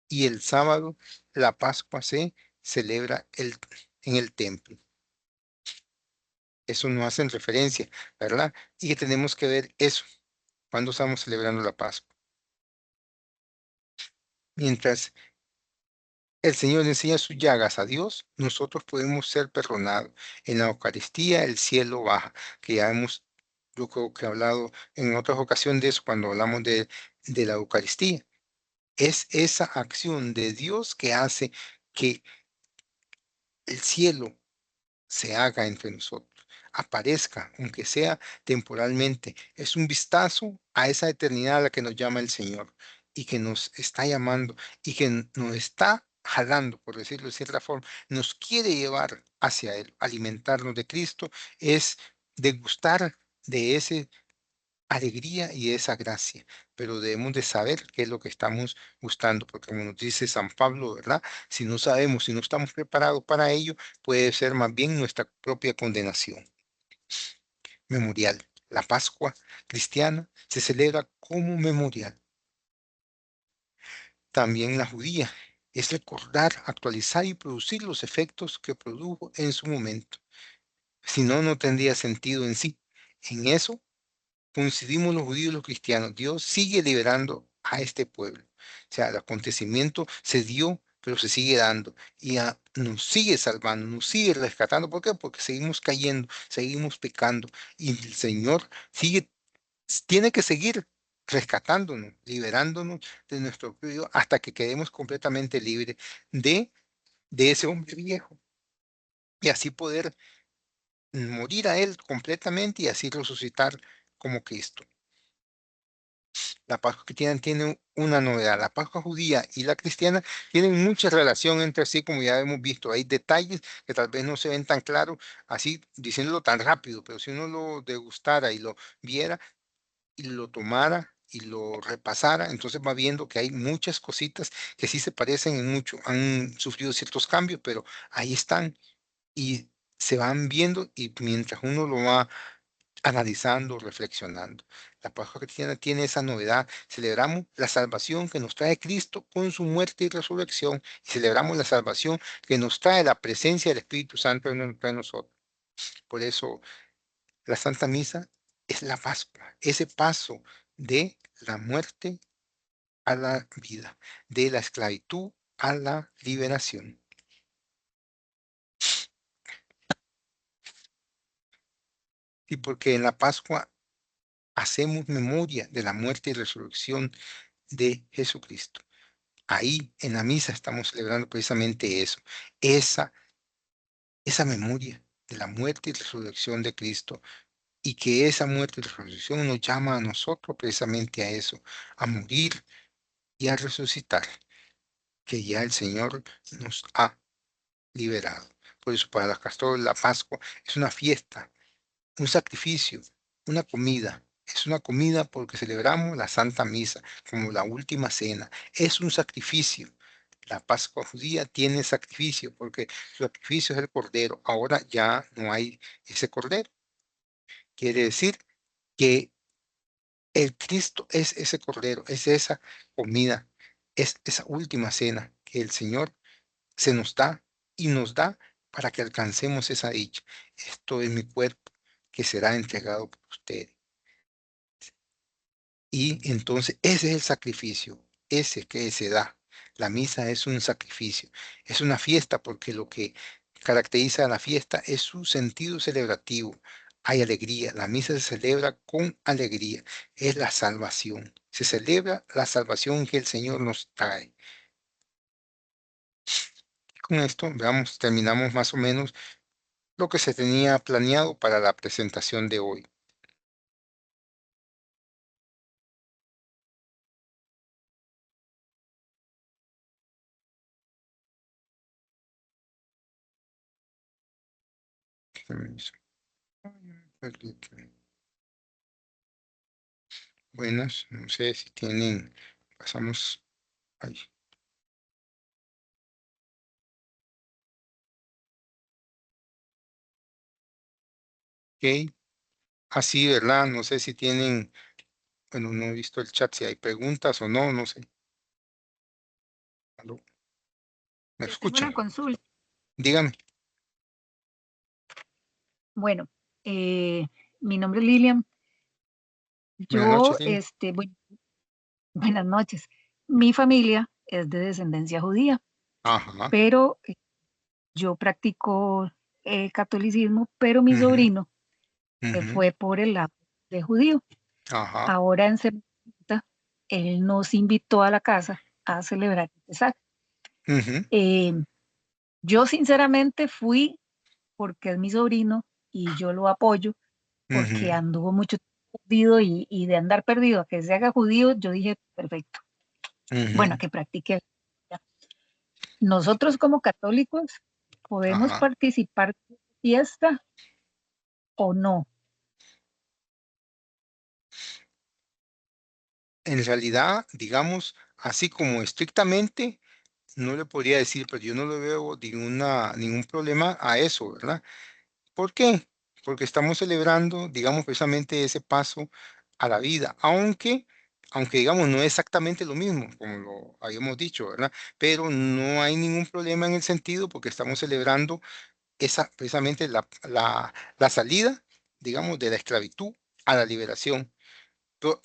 y el sábado la Pascua se celebra en el templo. Eso nos hacen referencia, ¿verdad? Y que tenemos que ver eso cuando estamos celebrando la Pascua. Mientras el Señor enseña sus llagas a Dios, nosotros podemos ser perdonados. En la Eucaristía el cielo baja, que ya hemos, yo creo que he hablado en otras ocasiones de eso cuando hablamos de la Eucaristía. Es esa acción de Dios que hace que el cielo se haga entre nosotros, aparezca, aunque sea temporalmente. Es un vistazo a esa eternidad a la que nos llama el Señor y que nos está llamando y que nos está jalando, por decirlo de cierta forma, nos quiere llevar hacia Él. Alimentarnos de Cristo es degustar de ese alegría y esa gracia, pero debemos de saber qué es lo que estamos gustando, porque como nos dice San Pablo, ¿verdad? Si no sabemos, si no estamos preparados para ello, puede ser más bien nuestra propia condenación. Memorial. La Pascua cristiana se celebra como memorial. También la judía es recordar, actualizar y producir los efectos que produjo en su momento. Si no, no tendría sentido en sí. En eso coincidimos los judíos y los cristianos. Dios sigue liberando a este pueblo. O sea, el acontecimiento se dio, pero se sigue dando y nos sigue salvando, nos sigue rescatando. ¿Por qué? Porque seguimos cayendo, seguimos pecando y el Señor tiene que seguir rescatándonos, liberándonos de nuestro propio hasta que quedemos completamente libres de, de ese hombre viejo y así poder morir a él completamente y así resucitar como Cristo. La Pascua cristiana tiene una novedad. La Pascua judía y la cristiana tienen mucha relación entre sí, como ya hemos visto. Hay detalles que tal vez no se ven tan claros, así diciéndolo tan rápido, pero si uno lo degustara y lo viera y lo tomara y lo repasara, entonces va viendo que hay muchas cositas que sí se parecen en mucho, han sufrido ciertos cambios, pero ahí están y se van viendo y mientras uno lo va analizando, reflexionando. La Pascua cristiana tiene esa novedad. Celebramos la salvación que nos trae Cristo con su muerte y resurrección. Y celebramos la salvación que nos trae la presencia del Espíritu Santo entre nosotros. Por eso la Santa Misa es la Pascua, ese paso de la muerte a la vida, de la esclavitud a la liberación. Y porque en la Pascua hacemos memoria de la muerte y resurrección de Jesucristo. Ahí en la misa estamos celebrando precisamente eso, esa, esa memoria de la muerte y resurrección de Cristo y que esa muerte y resurrección nos llama a nosotros precisamente a eso, a morir y a resucitar, que ya el Señor nos ha liberado. Por eso para los castores la Pascua es una fiesta, un sacrificio, una comida. Es una comida porque celebramos la Santa Misa como la última cena. Es un sacrificio. La Pascua judía tiene sacrificio porque su sacrificio es el cordero. Ahora ya no hay ese cordero. Quiere decir que el Cristo es ese cordero, es esa comida, es esa última cena que el Señor se nos da y nos da para que alcancemos esa dicha. Esto es mi cuerpo que será entregado por ustedes. Y entonces ese es el sacrificio, ese que se da. La misa es un sacrificio, es una fiesta porque lo que caracteriza a la fiesta es su sentido celebrativo. Hay alegría, la misa se celebra con alegría, es la salvación. Se celebra la salvación que el Señor nos trae. Y con esto, veamos, terminamos más o menos lo que se tenía planeado para la presentación de hoy. Permiso. Buenas, no sé si tienen, pasamos ahí. Ok, así, ¿verdad? No sé si tienen, bueno, no he visto el chat, si hay preguntas o no, no sé. ¿Aló? ¿Me Yo tengo una escuchan? consulta. Dígame. Bueno, eh, mi nombre es Lilian. Buenas noches, Yo, Lina. bueno, buenas noches. Mi familia es de descendencia judía, Ajá. pero yo practico catolicismo, pero mi Ujú, sobrino ujú, fue por el lado de judío. ajá. Ahora en Semana Santa, él nos invitó a la casa a celebrar el Pesaj. Ujú, Yo sinceramente fui porque es mi sobrino y yo lo apoyo, porque Ujú, anduvo mucho tiempo perdido y de andar perdido a que se haga judío, yo dije, perfecto, bueno, ujú, que practique. Nosotros como católicos podemos ajá. participar de la fiesta o no. En realidad, digamos, así como estrictamente, no le podría decir, pero yo no le veo ningún problema a eso, ¿verdad? ¿Por qué? Porque estamos celebrando, digamos, precisamente ese paso a la vida, aunque digamos, no es exactamente lo mismo, como lo habíamos dicho, ¿verdad? Pero no hay ningún problema en el sentido porque estamos celebrando esa, precisamente la salida, digamos, de la esclavitud a la liberación.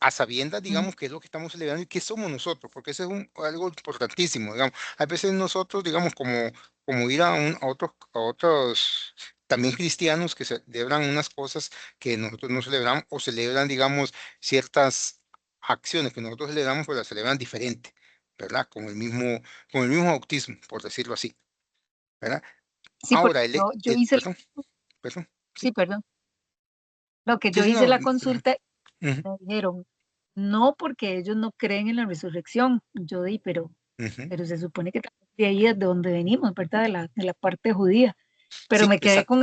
A sabiendas, Mm. digamos, qué es lo que estamos celebrando y qué somos nosotros, porque eso es algo importantísimo, digamos. Hay veces nosotros, digamos, como ir a otros también cristianos que celebran unas cosas que nosotros no celebramos o celebran, digamos, ciertas acciones que nosotros celebramos, pues las celebran diferente, ¿verdad? Con el mismo bautismo, por decirlo así, ¿verdad? Sí, porque Ahora, yo hice, perdón, perdón, sí, sí, perdón, lo que sí, yo sí, hice no, la consulta, ujú, me dijeron, no porque ellos no creen en la resurrección. Yo di, ujú, pero se supone que también de ahí es de donde venimos, ¿verdad? De la parte judía. Pero sí, me quedé exacto,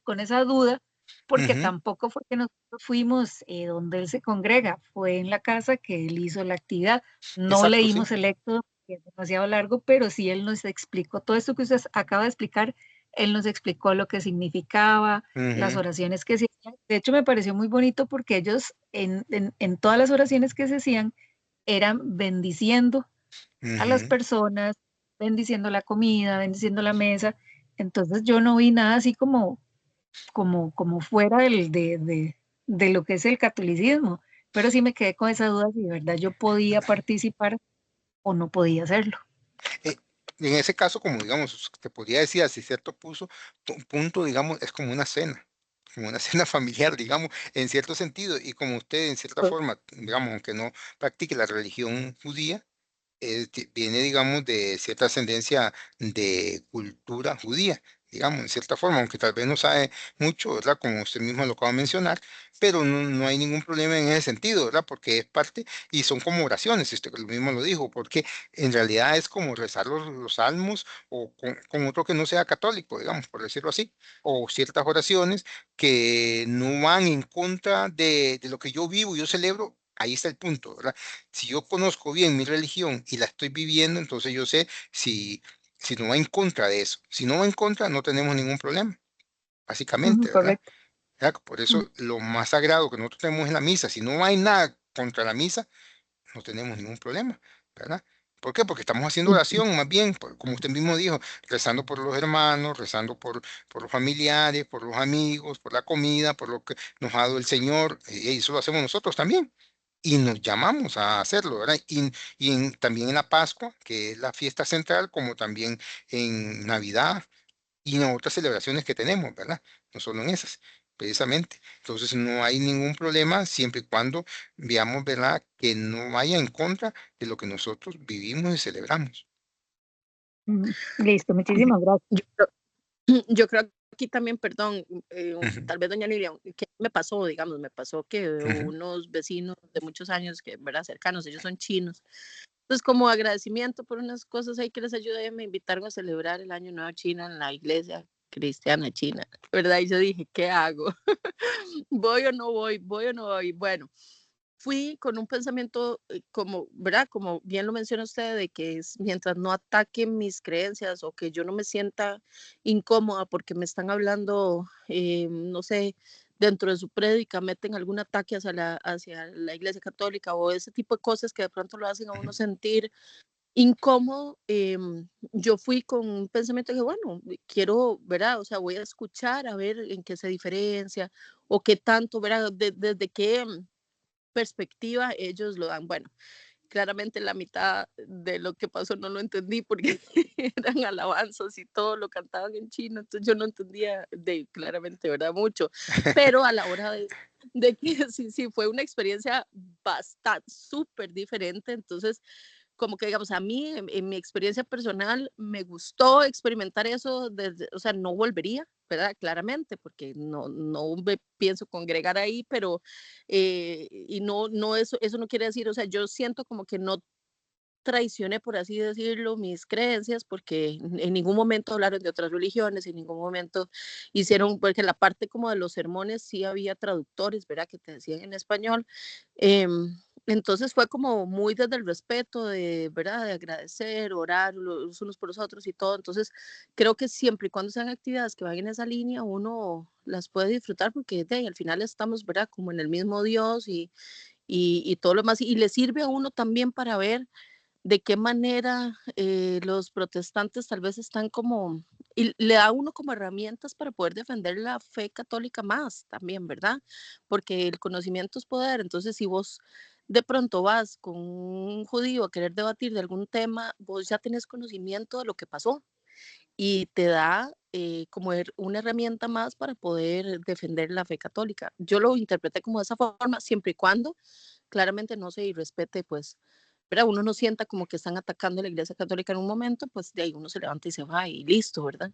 con esa duda, porque ujú, tampoco fue que nosotros fuimos donde él se congrega, fue en la casa que él hizo la actividad. No exacto, sí. leímos el éxodo, que es demasiado largo, pero sí él nos explicó todo esto que usted acaba de explicar, él nos explicó lo que significaba, las Ujú, oraciones que se hacían. De hecho, me pareció muy bonito porque ellos en todas las oraciones que se hacían eran bendiciendo a las ujú. personas, bendiciendo la comida, bendiciendo la mesa. Entonces yo no vi nada así como fuera de lo que es el catolicismo, pero sí me quedé con esa duda si de verdad yo podía participar o no podía hacerlo. Eh, en ese caso, como digamos, te podría decir así cierto punto, digamos, es como una cena familiar, digamos, en cierto sentido, y como usted en cierta Pues, forma, digamos, aunque no practique la religión judía, viene, digamos, de cierta ascendencia de cultura judía, digamos, en cierta forma, aunque tal vez no sabe mucho, ¿verdad? Como usted mismo lo acaba de mencionar, pero no hay ningún problema en ese sentido, ¿verdad? Porque es parte y son como oraciones, usted mismo lo dijo, porque en realidad es como rezar los salmos o con otro que no sea católico, digamos, por decirlo así, o ciertas oraciones que no van en contra de lo que yo vivo, yo celebro. Ahí está el punto, ¿verdad? Si yo conozco bien mi religión y la estoy viviendo, entonces yo sé si no va en contra de eso. Si no va en contra, no tenemos ningún problema, ujú, básicamente, ¿verdad? correcto. Ya, por Mm, eso lo más sagrado que nosotros tenemos es la misa. Si no hay nada contra la misa, no tenemos ningún problema, ¿verdad? ¿Por qué? Porque estamos haciendo sí, oración, más bien, como usted mismo dijo, rezando por los hermanos, rezando por los familiares, por los amigos, por la comida, por lo que nos ha dado el Señor, y eso lo hacemos nosotros también. Y nos llamamos a hacerlo, ¿verdad? También en la Pascua, que es la fiesta central, como también en Navidad, y en otras celebraciones que tenemos, ¿verdad? No solo en esas, precisamente. Entonces no hay ningún problema siempre y cuando veamos, ¿verdad? Que no vaya en contra de lo que nosotros vivimos y celebramos. listo, muchísimas gracias. Yo creo yo creo que aquí también, perdón, Ujú, tal vez doña Lilia, ¿qué me pasó? Digamos, me pasó que ujú, unos vecinos de muchos años que, ¿verdad? Cercanos, ellos son chinos. Entonces, como agradecimiento por unas cosas ahí que les ayudé, me invitaron a celebrar el Año Nuevo Chino en la iglesia cristiana china, ¿verdad? Y yo dije, ¿qué hago? ¿Voy o no voy? ¿Voy o no voy? Bueno, fui con un pensamiento, como, ¿verdad? Como bien lo menciona usted, de que mientras no ataquen mis creencias o que yo no me sienta incómoda porque me están hablando, no sé, dentro de su prédica, meten algún ataque hacia la Iglesia Católica o ese tipo de cosas que de pronto lo hacen a ujú, uno sentir incómodo. Yo fui con un pensamiento que, bueno, quiero, ¿verdad? O sea, voy a escuchar a ver en qué se diferencia o qué tanto, ¿verdad? Desde qué perspectiva ellos lo dan. Bueno, claramente la mitad de lo que pasó no lo entendí porque eran alabanzas y todo lo cantaban en chino, entonces yo no entendía claramente, ¿verdad? Mucho, pero a la hora de que sí, sí, fue una experiencia bastante, súper diferente, entonces como que digamos, a mí, en mi experiencia personal, me gustó experimentar eso, o sea, no volvería, ¿verdad? Claramente, porque no me pienso congregar ahí, pero, y no, eso no quiere decir, o sea, yo siento como que no traicioné, por así decirlo, mis creencias, porque en ningún momento hablaron de otras religiones, en ningún momento hicieron, porque la parte como de los sermones sí había traductores, ¿verdad? Que te decían en español. Entonces fue como muy desde el respeto, de, ¿verdad? De agradecer, orar los unos por los otros y todo. Entonces creo que siempre y cuando sean actividades que van en esa línea, uno las puede disfrutar porque de ahí, al final estamos, ¿verdad? Como en el mismo Dios y todo lo más. Y le sirve a uno también para ver de qué manera los protestantes tal vez están como, y le da a uno como herramientas para poder defender la fe católica más también, ¿verdad? Porque el conocimiento es poder, entonces si vos de pronto vas con un judío a querer debatir de algún tema, vos ya tenés conocimiento de lo que pasó y te da como una herramienta más para poder defender la fe católica. Yo lo interpreté como de esa forma, siempre y cuando claramente no se irrespete, pues, pero uno no sienta como que están atacando a la Iglesia Católica en un momento, pues de ahí uno se levanta y se va y listo, ¿verdad?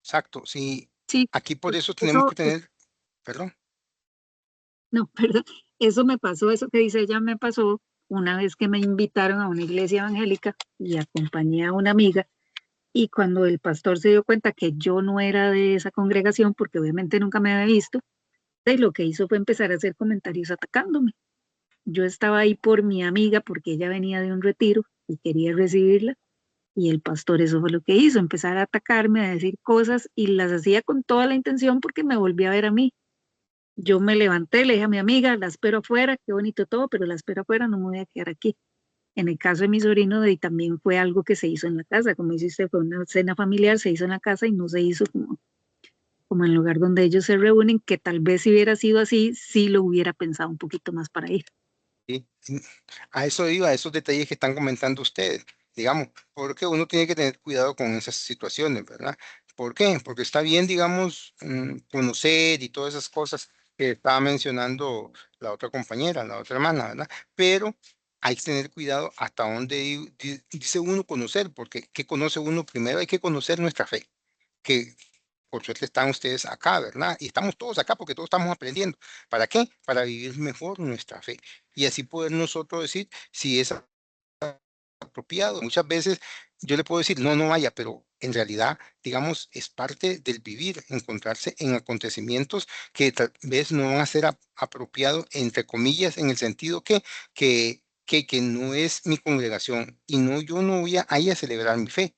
Exacto, sí. Sí, Aquí por eso tenemos eso, que tener, perdón. no, perdón, eso me pasó, eso que dice ella me pasó una vez que me invitaron a una iglesia evangélica y acompañé a una amiga. Y cuando el pastor se dio cuenta que yo no era de esa congregación, porque obviamente nunca me había visto, y lo que hizo fue empezar a hacer comentarios atacándome. Yo estaba ahí por mi amiga porque ella venía de un retiro y quería recibirla. Y el pastor eso fue lo que hizo, empezar a atacarme, a decir cosas y las hacía con toda la intención porque me volvía a ver a mí. Yo me levanté, le dije a mi amiga, la espero afuera, qué bonito todo, pero la espero afuera, no me voy a quedar aquí. En el caso de mi sobrino, y también fue algo que se hizo en la casa, como dice usted, fue una cena familiar, se hizo en la casa y no se hizo como en el lugar donde ellos se reúnen, que tal vez si hubiera sido así, sí lo hubiera pensado un poquito más para ir. Sí, a eso iba, a esos detalles que están comentando ustedes, digamos, porque uno tiene que tener cuidado con esas situaciones, ¿verdad? ¿Por qué? Porque está bien, digamos, conocer y todas esas cosas que estaba mencionando la otra compañera, la otra hermana, ¿verdad? Pero hay que tener cuidado hasta dónde dice uno conocer, porque ¿qué conoce uno? Primero hay que conocer nuestra fe, que por suerte están ustedes acá, ¿verdad? Y estamos todos acá porque todos estamos aprendiendo. ¿Para qué? Para vivir mejor nuestra fe. Y así poder nosotros decir si es apropiado. Muchas veces yo le puedo decir, no, no vaya, pero en realidad, digamos, es parte del vivir, encontrarse en acontecimientos que tal vez no van a ser apropiados, entre comillas, en el sentido que no es mi congregación y no, yo no voy a ir a celebrar mi fe.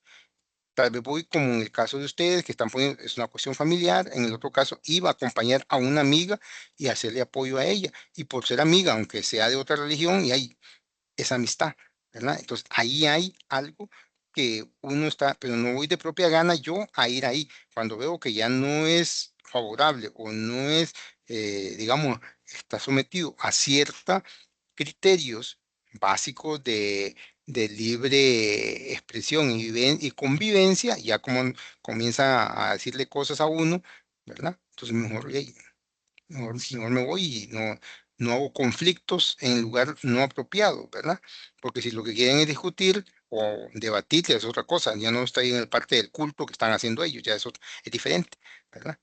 Tal vez voy como en el caso de ustedes, que están poniendo, es una cuestión familiar, en el otro caso iba a acompañar a una amiga y hacerle apoyo a ella. Y por ser amiga, aunque sea de otra religión, y hay esa amistad, ¿verdad? Entonces ahí hay algo que uno está, pero no voy de propia gana yo a ir ahí. Cuando veo que ya no es favorable o no es, digamos, está sometido a ciertos criterios básicos de libre expresión y convivencia, ya como comienza a decirle cosas a uno, ¿verdad? Entonces mejor, mejor me voy y no hago conflictos en lugar no apropiado, ¿verdad? Porque si lo que quieren es discutir o debatir, ya es otra cosa, ya no está ahí en el parte del culto que están haciendo ellos, ya eso es diferente, ¿verdad?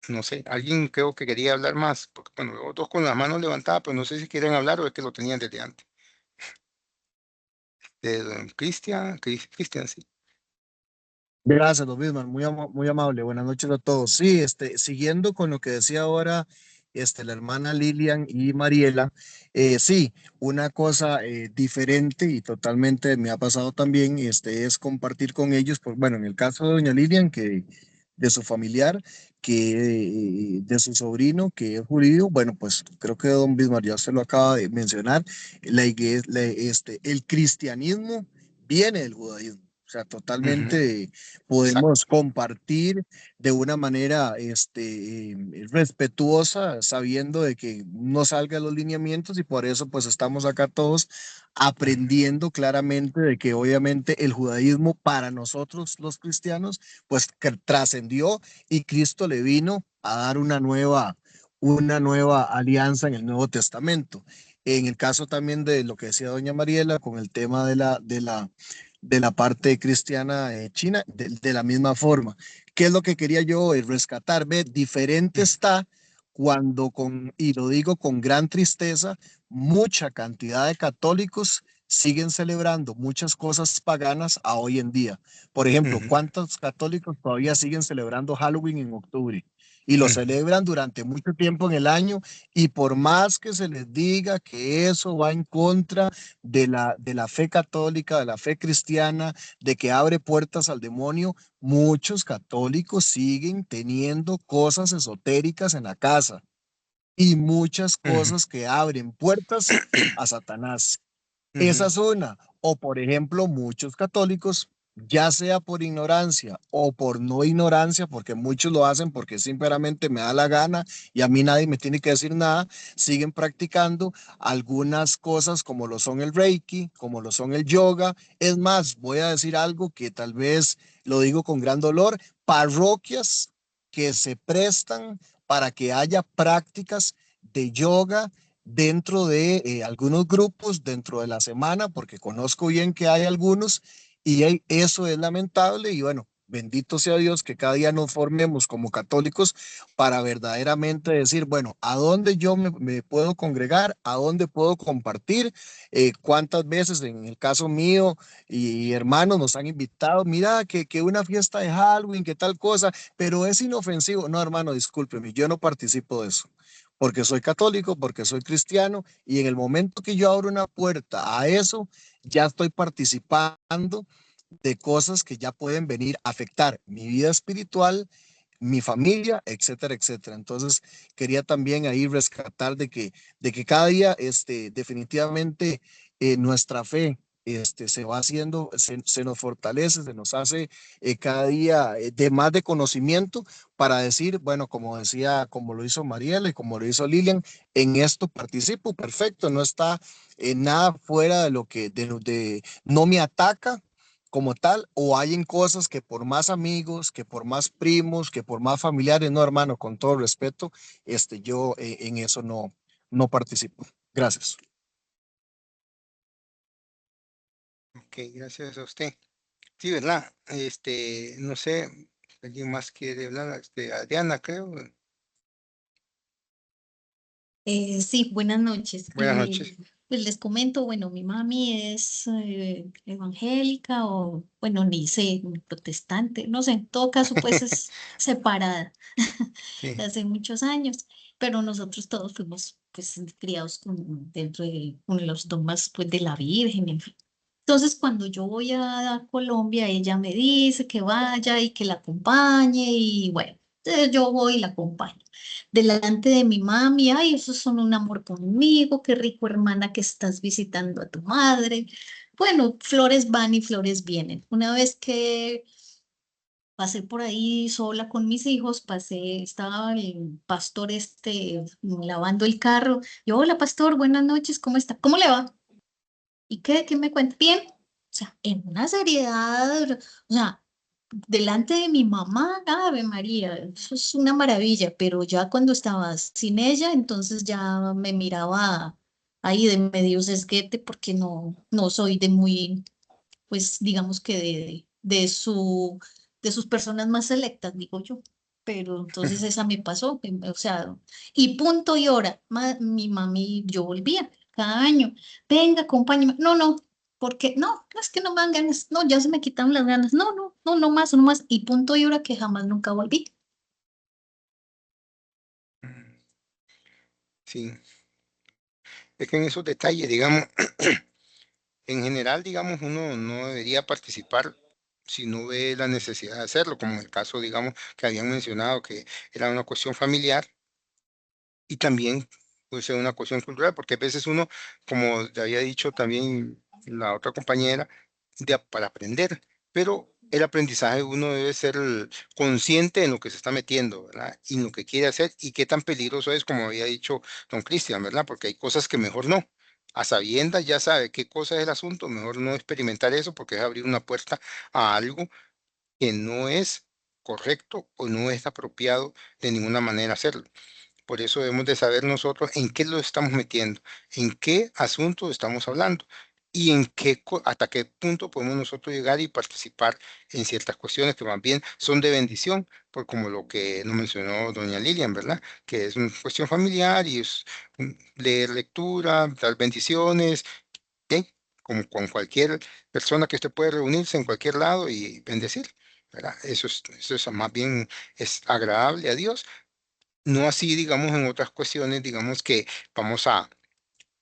No sé, alguien creo que quería hablar más, porque bueno, veo dos con las manos levantadas, pero no sé si quieren hablar o es que lo tenían desde antes. De don Cristian, Cristian, sí. Gracias, lo mismo, muy amable. Buenas noches a todos. Sí, siguiendo con lo que decía ahora, la hermana Lilian y Mariela, sí, una cosa diferente y totalmente me ha pasado también, es compartir con ellos, pues bueno, en el caso de doña Lilian, que de su familiar, que de su sobrino, que es judío, bueno, pues creo que don Bismar ya se lo acaba de mencionar, la iglesia, el cristianismo viene del judaísmo. O sea, Ujú, totalmente exacto. podemos compartir de una manera respetuosa, sabiendo de que no salgan los lineamientos y por eso pues estamos acá todos Ujú, aprendiendo claramente de que obviamente el judaísmo para nosotros los cristianos pues que trascendió y Cristo le vino a dar una nueva alianza en el Nuevo Testamento. En el caso también de lo que decía doña Mariela, con el tema de la parte cristiana china, de la misma forma. ¿Qué es lo que quería yo rescatar? Ve, diferente está cuando y lo digo con gran tristeza, mucha cantidad de católicos siguen celebrando muchas cosas paganas a hoy en día. Por ejemplo, Ujú, ¿cuántos católicos todavía siguen celebrando Halloween en octubre? Y lo ujú, celebran durante mucho tiempo en el año, y por más que se les diga que eso va en contra de la fe católica, de la fe cristiana, de que abre puertas al demonio, muchos católicos siguen teniendo cosas esotéricas en la casa y muchas ujú, cosas que abren puertas a Satanás. Esa ujú, es una. O por ejemplo, muchos católicos, ya sea por ignorancia o por no ignorancia, porque muchos lo hacen porque simplemente me da la gana y a mí nadie me tiene que decir nada, siguen practicando algunas cosas como lo son el Reiki, como lo son el yoga. Es más, voy a decir algo que tal vez lo digo con gran dolor: parroquias que se prestan para que haya prácticas de yoga dentro de algunos grupos dentro de la semana, porque conozco bien que hay algunos, y eso es lamentable. Y bueno, bendito sea Dios que cada día nos formemos como católicos para verdaderamente decir, bueno, ¿a dónde yo me puedo congregar? ¿A dónde puedo compartir? ¿Cuántas veces en el caso mío y hermanos nos han invitado? Mira, que una fiesta de Halloween, que tal cosa, pero es inofensivo. No, hermano, discúlpeme, yo no participo de eso, porque soy católico, porque soy cristiano, y en el momento que yo abro una puerta a eso, ya estoy participando de cosas que ya pueden venir a afectar mi vida espiritual, mi familia, etcétera, etcétera. Entonces, quería también ahí rescatar de que cada día, definitivamente, nuestra fe, se va haciendo, se nos fortalece, se nos hace cada día de más de conocimiento para decir, bueno, como decía, como lo hizo Mariela y como lo hizo Lilian, en esto participo, perfecto, no está nada fuera de lo que, no me ataca como tal, o hay en cosas que por más amigos, que por más primos, que por más familiares, no, hermano, con todo respeto, yo en eso no participo. Gracias. ok, gracias a usted. Sí, ¿verdad? No sé, ¿alguien más quiere hablar? Adriana, creo. Sí, buenas noches. Buenas noches. Pues les comento, bueno, mi mami es evangélica o, bueno, ni sé, protestante, no sé, en todo caso, pues es separada Sí. hace muchos años, pero nosotros todos fuimos, pues, criados dentro de con los dogmas, pues, de la Virgen, en fin. Entonces, cuando yo voy a Colombia, ella me dice que vaya y que la acompañe y bueno, entonces yo voy y la acompaño. Delante de mi mami, ay, esos son un amor conmigo, qué rico hermana que estás visitando a tu madre. Bueno, flores van y flores vienen. Una vez que pasé por ahí sola con mis hijos, estaba el pastor lavando el carro. Yo, hola pastor, buenas noches, ¿cómo está? ¿Cómo le va? ¿Y qué me cuenta? Bien. O sea, en una seriedad, o sea, delante de mi mamá, Ave María, eso es una maravilla, pero ya cuando estaba sin ella, entonces ya me miraba ahí de medio sesguete porque no soy de muy, pues digamos que de sus personas más selectas, digo yo. Pero entonces esa me pasó, o sea, y punto y hora, mi mami, yo volvía cada año, venga, acompáñame, no, porque no, es que no me dan ganas, no, ya se me quitaron las ganas, no más, no más, y punto y hora que jamás nunca volví. Mm, sí, es que en esos detalles, digamos, en general, digamos, uno no debería participar si no ve la necesidad de hacerlo, como en el caso, digamos, que habían mencionado que era una cuestión familiar y también puede ser una cuestión cultural, porque a veces uno, como te había dicho también la otra compañera, para aprender, pero el aprendizaje uno debe ser consciente en lo que se está metiendo, ¿verdad? Y en lo que quiere hacer y qué tan peligroso es, como había dicho don Cristian, ¿verdad? Porque hay cosas que mejor no. A sabiendas ya sabe qué cosa es el asunto, mejor no experimentar eso porque es abrir una puerta a algo que no es correcto o no es apropiado de ninguna manera hacerlo. Por eso debemos de saber nosotros en qué lo estamos metiendo, en qué asunto estamos hablando y en hasta qué punto podemos nosotros llegar y participar en ciertas cuestiones que más bien son de bendición, por como lo que nos mencionó doña Lilian, ¿verdad? Que es una cuestión familiar y es leer lectura, dar bendiciones, ¿ok? Como con cualquier persona que usted puede reunirse en cualquier lado y bendecir, ¿verdad? Eso es más bien es agradable a Dios. No así, digamos, en otras cuestiones, digamos que vamos a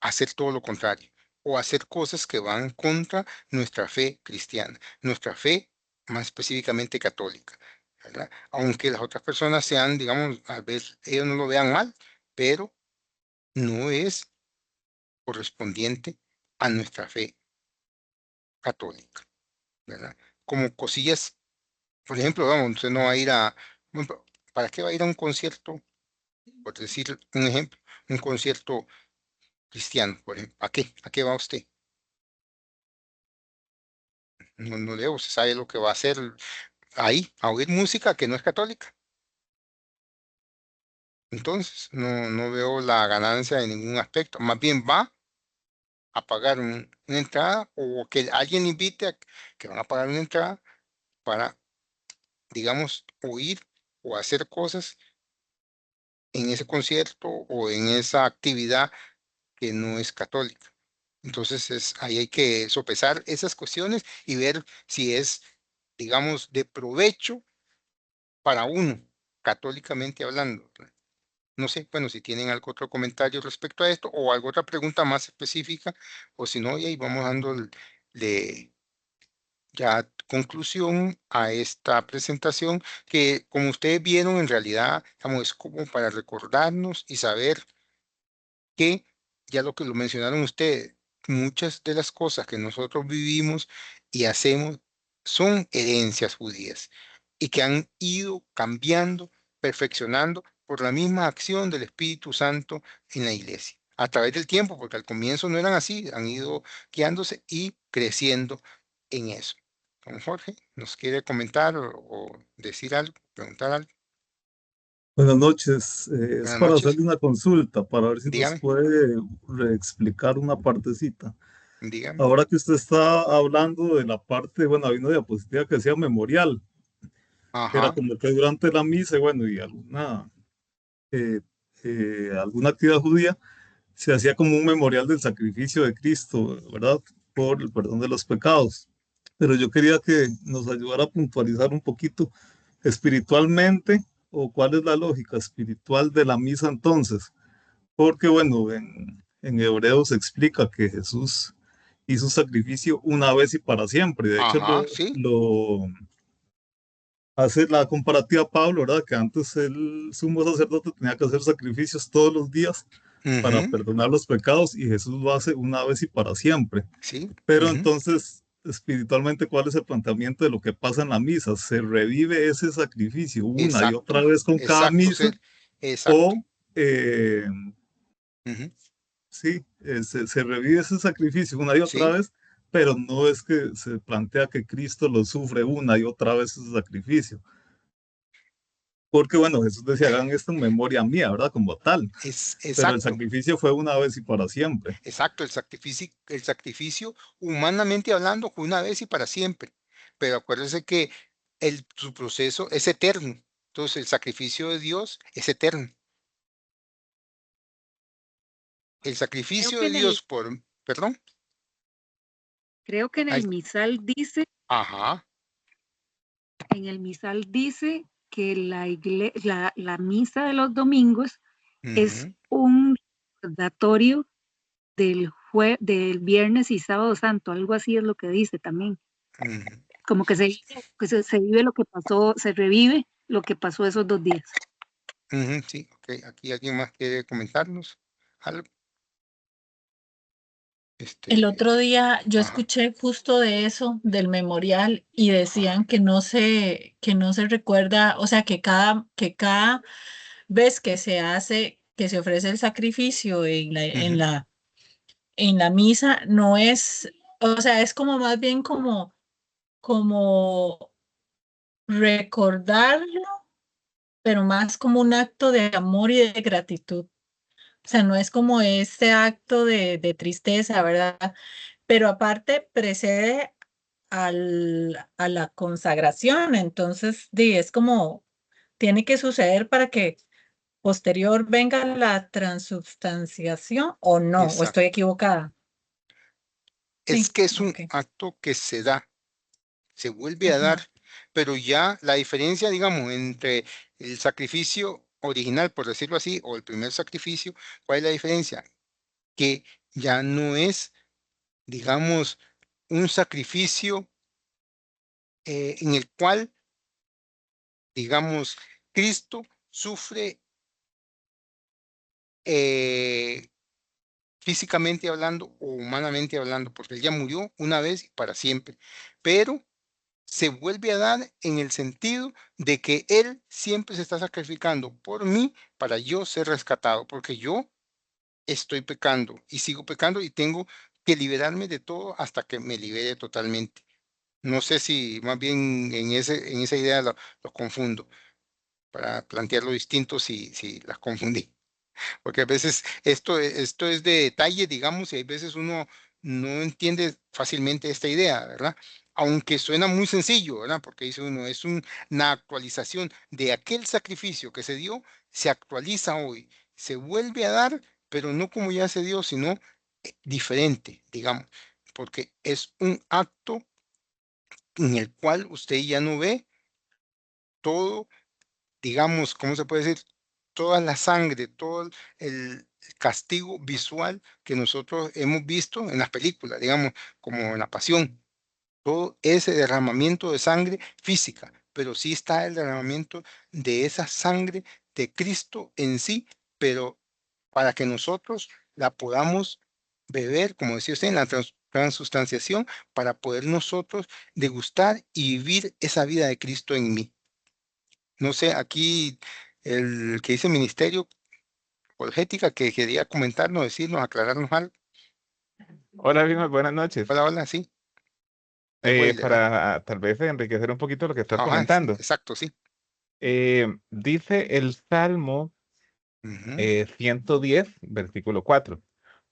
hacer todo lo contrario o hacer cosas que van contra nuestra fe cristiana, nuestra fe más específicamente católica, ¿verdad? Aunque las otras personas sean, digamos, a veces ellos no lo vean mal, pero no es correspondiente a nuestra fe católica, ¿verdad? Como cosillas, por ejemplo, vamos, usted no va a ir bueno, ¿para qué va a ir a un concierto? Por decir un ejemplo, un concierto cristiano, por ejemplo. ¿A qué? ¿A qué va usted? No, no leo, se sabe lo que va a hacer ahí, a oír música que no es católica. Entonces, no veo la ganancia en ningún aspecto. Más bien va a pagar una entrada o que alguien invite a que van a pagar una entrada para, digamos, oír o hacer cosas en ese concierto o en esa actividad que no es católica. Entonces, ahí hay que sopesar esas cuestiones y ver si es, digamos, de provecho para uno, católicamente hablando. No sé, bueno, si tienen algún otro comentario respecto a esto o alguna otra pregunta más específica, o si no, y ahí vamos dando ya conclusión a esta presentación que, como ustedes vieron, en realidad, digamos, es como para recordarnos y saber que, ya lo que lo mencionaron ustedes, muchas de las cosas que nosotros vivimos y hacemos son herencias judías y que han ido cambiando, perfeccionando por la misma acción del Espíritu Santo en la iglesia, a través del tiempo, porque al comienzo no eran así, han ido guiándose y creciendo en eso. Don Jorge, ¿nos quiere comentar o decir algo, preguntar algo? Buenas noches. Es Buenas para noches, hacerle una consulta, para ver si nos dígame, puede reexplicar una partecita. dígame. Ahora que usted está hablando de la parte, bueno, hay una diapositiva que decía memorial, que era Ajá, como que durante la misa, bueno, y eh, alguna actividad judía, se hacía como un memorial del sacrificio de Cristo, ¿verdad? Por el perdón de los pecados. Pero yo quería que nos ayudara a puntualizar un poquito espiritualmente o cuál es la lógica espiritual de la misa entonces. Porque bueno, en Hebreos se explica que Jesús hizo sacrificio una vez y para siempre. De hecho, ajá, sí. lo hace la comparativa Pablo, ¿verdad? Que antes el sumo sacerdote tenía que hacer sacrificios todos los días para Ujú, perdonar los pecados y Jesús lo hace una vez y para siempre. sí, Pero ujú, entonces, espiritualmente, ¿cuál es el planteamiento de lo que pasa en la misa? ¿Se revive ese sacrificio una y otra exacto, vez con cada exacto, misa? exacto. ¿O eh, Ujú, sí, se revive ese sacrificio una y otra sí, vez, pero no es que se plantea que Cristo lo sufre una y otra vez ese sacrificio? Porque bueno, Jesús decía, hagan esto en memoria mía, ¿verdad? Como tal. Pero el exacto, sacrificio fue una vez y para siempre. exacto. El sacrificio, humanamente hablando, fue una vez y para siempre. Pero acuérdese que su proceso es eterno. Entonces, el sacrificio de Dios es eterno. El Creo sacrificio que de en el, Dios perdón, creo que ay, ajá, en el misal dice que la misa de los domingos es ujú, un recordatorio del viernes y sábado santo, algo así es lo que dice también. ujú, Como que se vive lo que pasó, se revive lo que pasó esos 2 días. ujú, sí, ok. Aquí alguien más quiere comentarnos algo. El Este, otro día yo ajá, escuché justo de eso, del memorial, y decían que no se recuerda, o sea, que cada vez que se ofrece el sacrificio ujú, en la misa, no es, o sea, es como más bien como recordarlo, pero más como un acto de amor y de gratitud. O sea, no es como este acto de tristeza, ¿verdad? Pero aparte precede a la consagración, entonces es como, tiene que suceder para que posterior venga la transubstanciación o no, o estoy Exacto. equivocada. Es Sí, que es un ok. acto que se da, se vuelve a dar, Ajá. pero ya la diferencia, digamos, entre el sacrificio original, por decirlo así, o el primer sacrificio, ¿cuál es la diferencia? Que ya no es, digamos, un sacrificio en el cual, digamos, Cristo sufre eh, físicamente hablando o humanamente hablando, porque Él ya murió una vez y para siempre, pero se vuelve a dar en el sentido de que Él siempre se está sacrificando por mí para yo ser rescatado, porque yo estoy pecando y sigo pecando y tengo que liberarme de todo hasta que me libere totalmente. No sé si más bien en esa idea lo confundo, para plantearlo distinto si las confundí. Porque a veces esto es de detalle, digamos, y hay veces uno no entiende fácilmente esta idea, ¿verdad? Aunque suena muy sencillo, ¿verdad? Porque dice uno, es una actualización de aquel sacrificio que se dio, se actualiza hoy, se vuelve a dar, pero no como ya se dio, sino diferente, digamos, porque es un acto en el cual usted ya no ve todo, digamos, ¿cómo se puede decir? Toda la sangre, todo el castigo visual que nosotros hemos visto en las películas, digamos, como en La Pasión, todo ese derramamiento de sangre física, pero sí está el derramamiento de esa sangre de Cristo en sí, pero para que nosotros la podamos beber, como decía usted, en la transustanciación, para poder nosotros degustar y vivir esa vida de Cristo en mí. No sé, aquí el que dice ministerio apologética que quería comentarnos, decirnos, aclararnos algo. Hola, Vilma, buenas noches. Hola, hola, sí. Ahí voy, le va. Para tal vez enriquecer un poquito lo que estás Ajá, sí, comentando, exacto, sí. dice el Salmo Ujú, 110, versículo 4,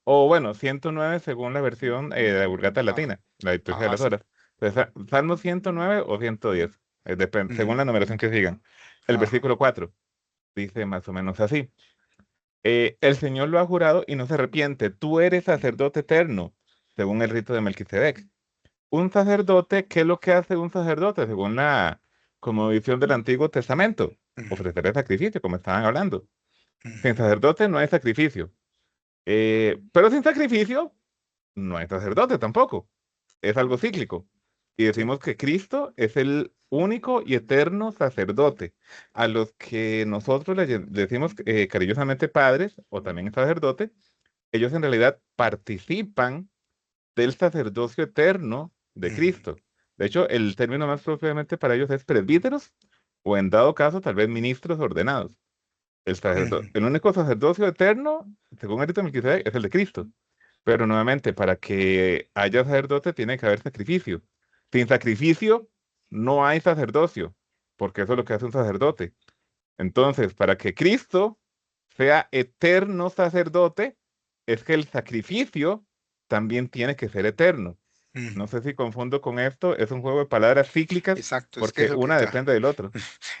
o bueno, 109 según la versión de la Vulgata ah, Latina, la liturgia de ajá, las sí. horas. Entonces, Salmo 109 o 110, depende, según Ujú, la numeración que sigan. El ajá, versículo 4 dice más o menos así. El Señor lo ha jurado y no se arrepiente. Tú eres sacerdote eterno, según el rito de Melquisedec. Un sacerdote, ¿qué es lo que hace un sacerdote según la cosmovisión del Antiguo Testamento? ujú, Ofrecer el sacrificio, como estaban hablando. Sin ujú, sacerdote no hay sacrificio. Pero sin sacrificio no hay sacerdote tampoco. Es algo cíclico. Y sí, decimos que Cristo es el único y eterno sacerdote, a los que nosotros le decimos cariñosamente padres o también sacerdote. Ellos en realidad participan del sacerdocio eterno de ujú, Cristo. De hecho, el término más propiamente para ellos es presbíteros o en dado caso tal vez ministros ordenados. ujú, El único sacerdocio eterno, según el rito de Melquisedec, es el de Cristo. Pero nuevamente, para que haya sacerdote tiene que haber sacrificio. Sin sacrificio no hay sacerdocio, porque eso es lo que hace un sacerdote. Entonces, para que Cristo sea eterno sacerdote, es que el sacrificio también tiene que ser eterno. No ujú. sé si confundo con esto, es un juego de palabras cíclicas Exacto, es que es porque lo que una está. depende del otro.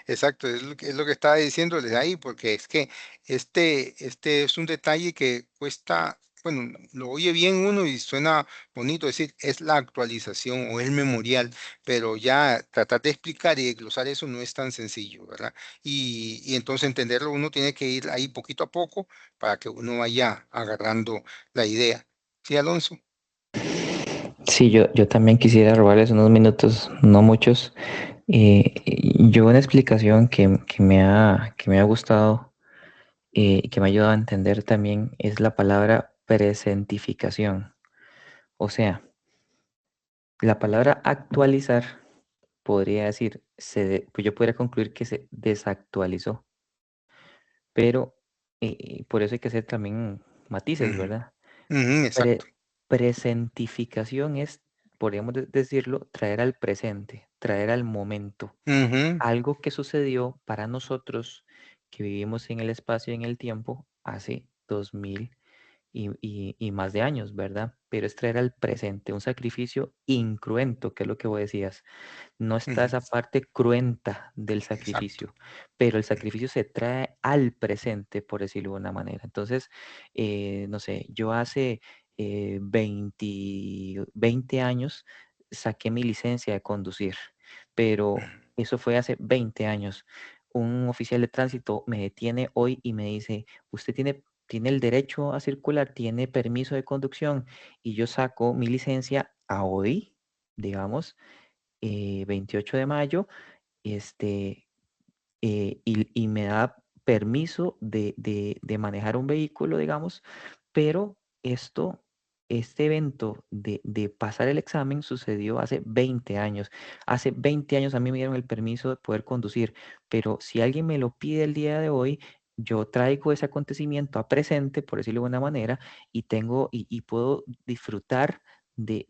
Exacto, es lo que estaba diciéndoles ahí, porque es que este es un detalle que cuesta, bueno, lo oye bien uno y suena bonito decir, es la actualización o el memorial, pero ya tratar de explicar y desglosar eso no es tan sencillo, ¿verdad? Y entonces entenderlo uno tiene que ir ahí poquito a poco para que uno vaya agarrando la idea. Sí, Alonso. Sí, yo también quisiera robarles unos minutos, no muchos. Yo una explicación que me ha gustado y que me ha ayudado a entender también es la palabra presentificación. O sea, la palabra actualizar podría decir, pues yo podría concluir que se desactualizó, pero por eso hay que hacer también matices, Ujú, ¿verdad? ujú, exacto. Presentificación es, podríamos decirlo, traer al presente, traer al momento, Ujú, algo que sucedió para nosotros que vivimos en el espacio y en el tiempo hace 2000 y más de años, ¿verdad? Pero es traer al presente un sacrificio incruento, que es lo que vos decías. No está Ujú, esa parte cruenta del exacto. sacrificio, pero el sacrificio se trae al presente, por decirlo de una manera. Entonces, no sé, yo hace 20 años saqué mi licencia de conducir, pero eso fue hace 20 años. Un oficial de tránsito me detiene hoy y me dice, usted tiene el derecho a circular, tiene permiso de conducción, y yo saco mi licencia a hoy, digamos, 28 de mayo, este, y me da permiso de manejar un vehículo, digamos, pero este evento de pasar el examen sucedió hace 20 años. Hace 20 años a mí me dieron el permiso de poder conducir, pero si alguien me lo pide el día de hoy, yo traigo ese acontecimiento a presente, por decirlo de una manera, y puedo disfrutar de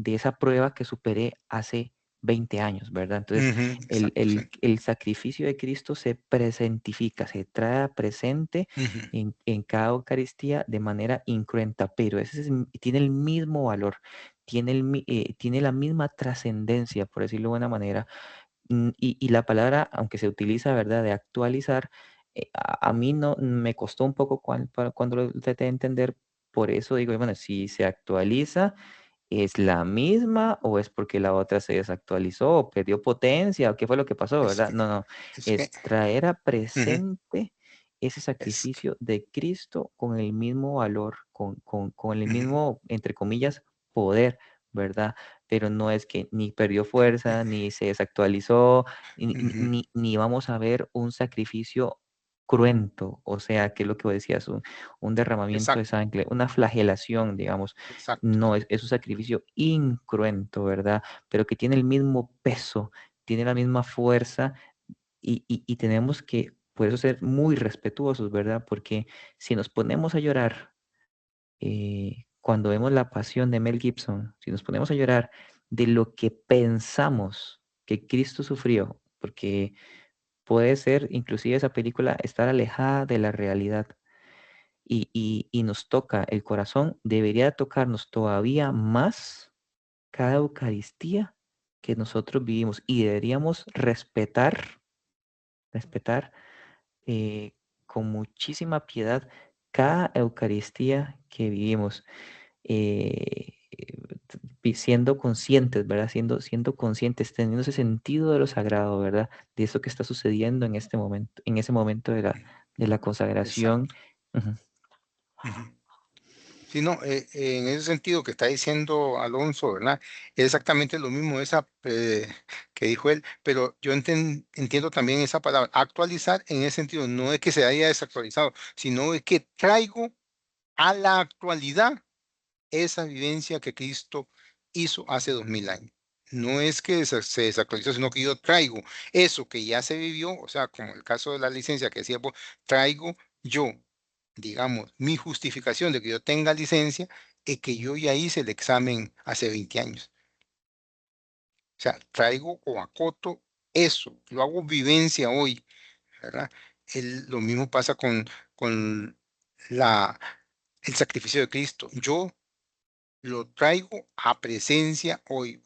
esa prueba que superé hace 20 años, ¿verdad? Entonces, Ujú, el, exacto, sí. el, el sacrificio de Cristo se presentifica, se trae a presente Ujú, en cada Eucaristía de manera incruenta, pero tiene el mismo valor, tiene la misma trascendencia, por decirlo de buena manera. Y la palabra, aunque se utiliza, ¿verdad?, de actualizar, a mí no me costó un poco cuando lo traté de entender. Por eso digo, bueno, si se actualiza, ¿es la misma o es porque la otra se desactualizó o perdió potencia o qué fue lo que pasó, Es verdad? que, No, no, es que, es traer a ujú, presente ese es que, sacrificio de Cristo con el mismo valor, con el ujú, mismo, entre comillas, poder, ¿verdad? Pero no es que ni perdió eh, fuerza, ni se desactualizó, ujú, ni vamos a ver un sacrificio cruento, o sea, que es lo que vos decías, un derramamiento de exacto, sangre, una flagelación, digamos. exacto. No, es un sacrificio incruento, ¿verdad? Pero que tiene el mismo peso, tiene la misma fuerza, y tenemos que, por eso, ser muy respetuosos, ¿verdad? Porque si nos ponemos a llorar cuando vemos La Pasión de Mel Gibson, si nos ponemos a llorar de lo que pensamos que Cristo sufrió, porque puede ser inclusive esa película estar alejada de la realidad, y nos toca el corazón, debería tocarnos todavía más cada Eucaristía que nosotros vivimos, y deberíamos respetar con muchísima piedad cada Eucaristía que vivimos, siendo conscientes, ¿verdad? Siendo conscientes, teniendo ese sentido de lo sagrado, ¿verdad? De eso que está sucediendo en este momento, en ese momento de la consagración. Exacto. Ujú. Ujú. Sí, no, en ese sentido que está diciendo Alonso, ¿verdad? Es exactamente lo mismo que dijo él, pero yo entiendo también esa palabra, actualizar en ese sentido, no es que se haya desactualizado, sino es que traigo a la actualidad esa vivencia que Cristo hizo hace 2000 años. No es que se desactualizó, sino que yo traigo eso que ya se vivió, o sea, como el caso de la licencia que decía vos, traigo yo, digamos, mi justificación de que yo tenga licencia es que yo ya hice el examen hace 20 años. O sea, traigo o acoto eso, lo hago vivencia hoy, ¿verdad? Lo mismo pasa con la, el sacrificio de Cristo. Yo lo traigo a presencia hoy,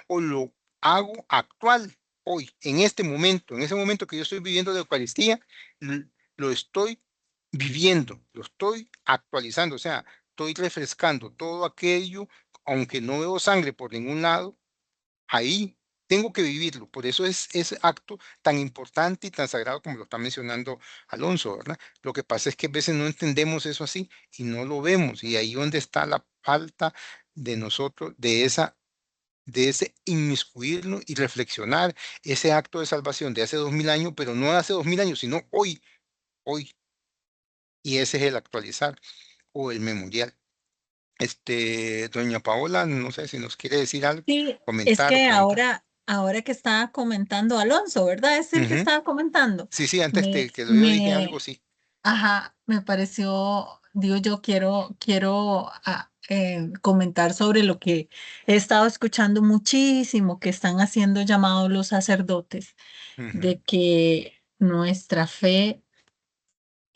o lo hago actual hoy, en ese momento que yo estoy viviendo de Eucaristía, lo estoy viviendo, lo estoy actualizando, o sea, estoy refrescando todo aquello, aunque no veo sangre por ningún lado, ahí tengo que vivirlo. Por eso es ese acto tan importante y tan sagrado como lo está mencionando Alonso, ¿verdad? Lo que pasa es que a veces no entendemos eso así y no lo vemos. Y ahí donde está la falta de nosotros, de ese inmiscuirnos y reflexionar ese acto de salvación de hace 2000 años, pero no hace 2000 años, sino hoy, hoy. Y ese es el actualizar o el memorial. Doña Paola, no sé si nos quiere decir algo, Sí, es comentar o que preguntar. ahora que estaba comentando Alonso, ¿verdad? Es el que Ujú. estaba comentando. Sí, sí, antes Me, que yo dije algo, me, sí. ajá, me pareció, digo yo, quiero comentar sobre lo que he estado escuchando muchísimo que están haciendo llamados los sacerdotes, Ujú, de que nuestra fe